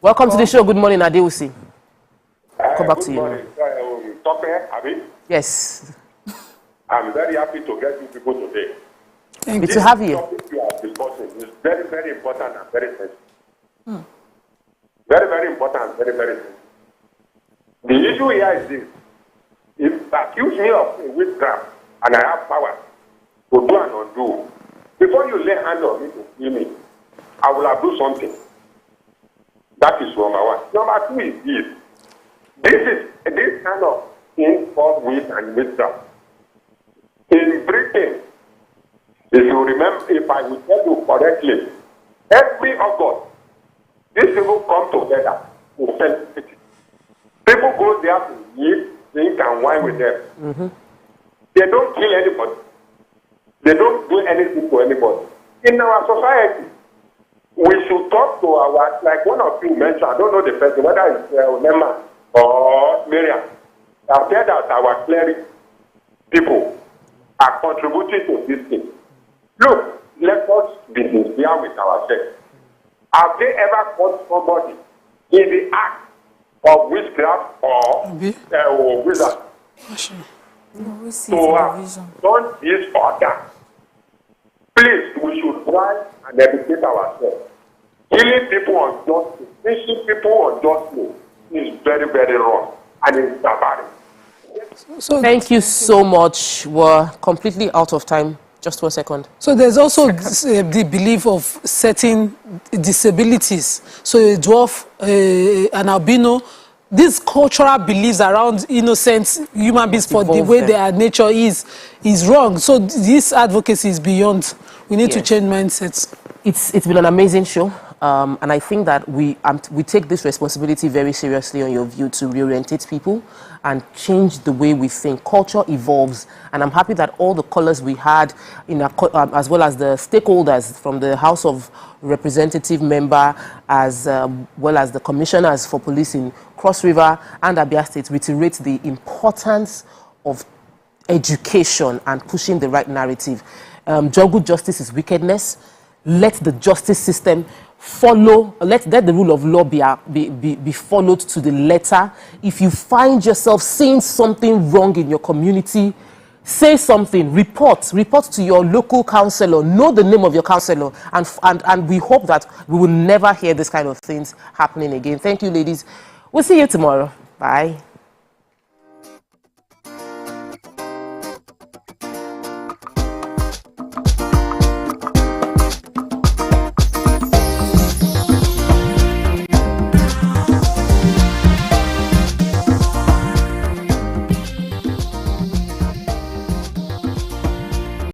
Welcome to the show. Good morning, Adewusi. Come back to you. Abi? Yes. I'm very happy to get you people today. Good to have you. This topic you are discussing is very, very important and very sensitive. Very, very important and very, very sensitive. The issue here is this. If you accuse me of witchcraft and I have power to do and undo, before you lay hand on me to kill me, I will have do something. That is number one. Number two is this. This kind of thing called witch and witchcraft. In Britain, if you remember, if I will tell you correctly, every August, these people come together to celebrate. People go there to eat, drink, and wine with them. They don't kill anybody. They don't do anything to anybody. In our society, we should talk to our, like one of you mentioned, I don't know the person, whether it's Nema or Miriam. I've said that our cleric people are contributing to this thing. Look, let us be sincere with ourselves. Have they ever caught somebody in the act of witchcraft or wizard? So done this order. Please, we should try and educate ourselves. Killing people unjustly, teaching people unjustly is very, very wrong and it's barbaric. Thank you so much. We're completely out of time. Just 1 second. So there's also the belief of certain disabilities. So a dwarf, an albino, these cultural beliefs around innocent human beings for the way their nature is wrong. So this advocacy is beyond. We need to change mindsets. It's been an amazing show. And I think that we take this responsibility very seriously on Your View to reorientate people and change the way we think. Culture evolves, and I'm happy that all the callers we had, as well as the stakeholders from the House of Representative member, as well as the commissioners for police in Cross River and Abia State, reiterate the importance of education and pushing the right narrative. Jungle justice is wickedness. Let the justice system follow, let the rule of law be followed to the letter. If you find yourself seeing something wrong in your community, say something, report to your local councillor, know the name of your councillor, and we hope that we will never hear this kind of things happening again. Thank you, ladies. We'll see you tomorrow. Bye.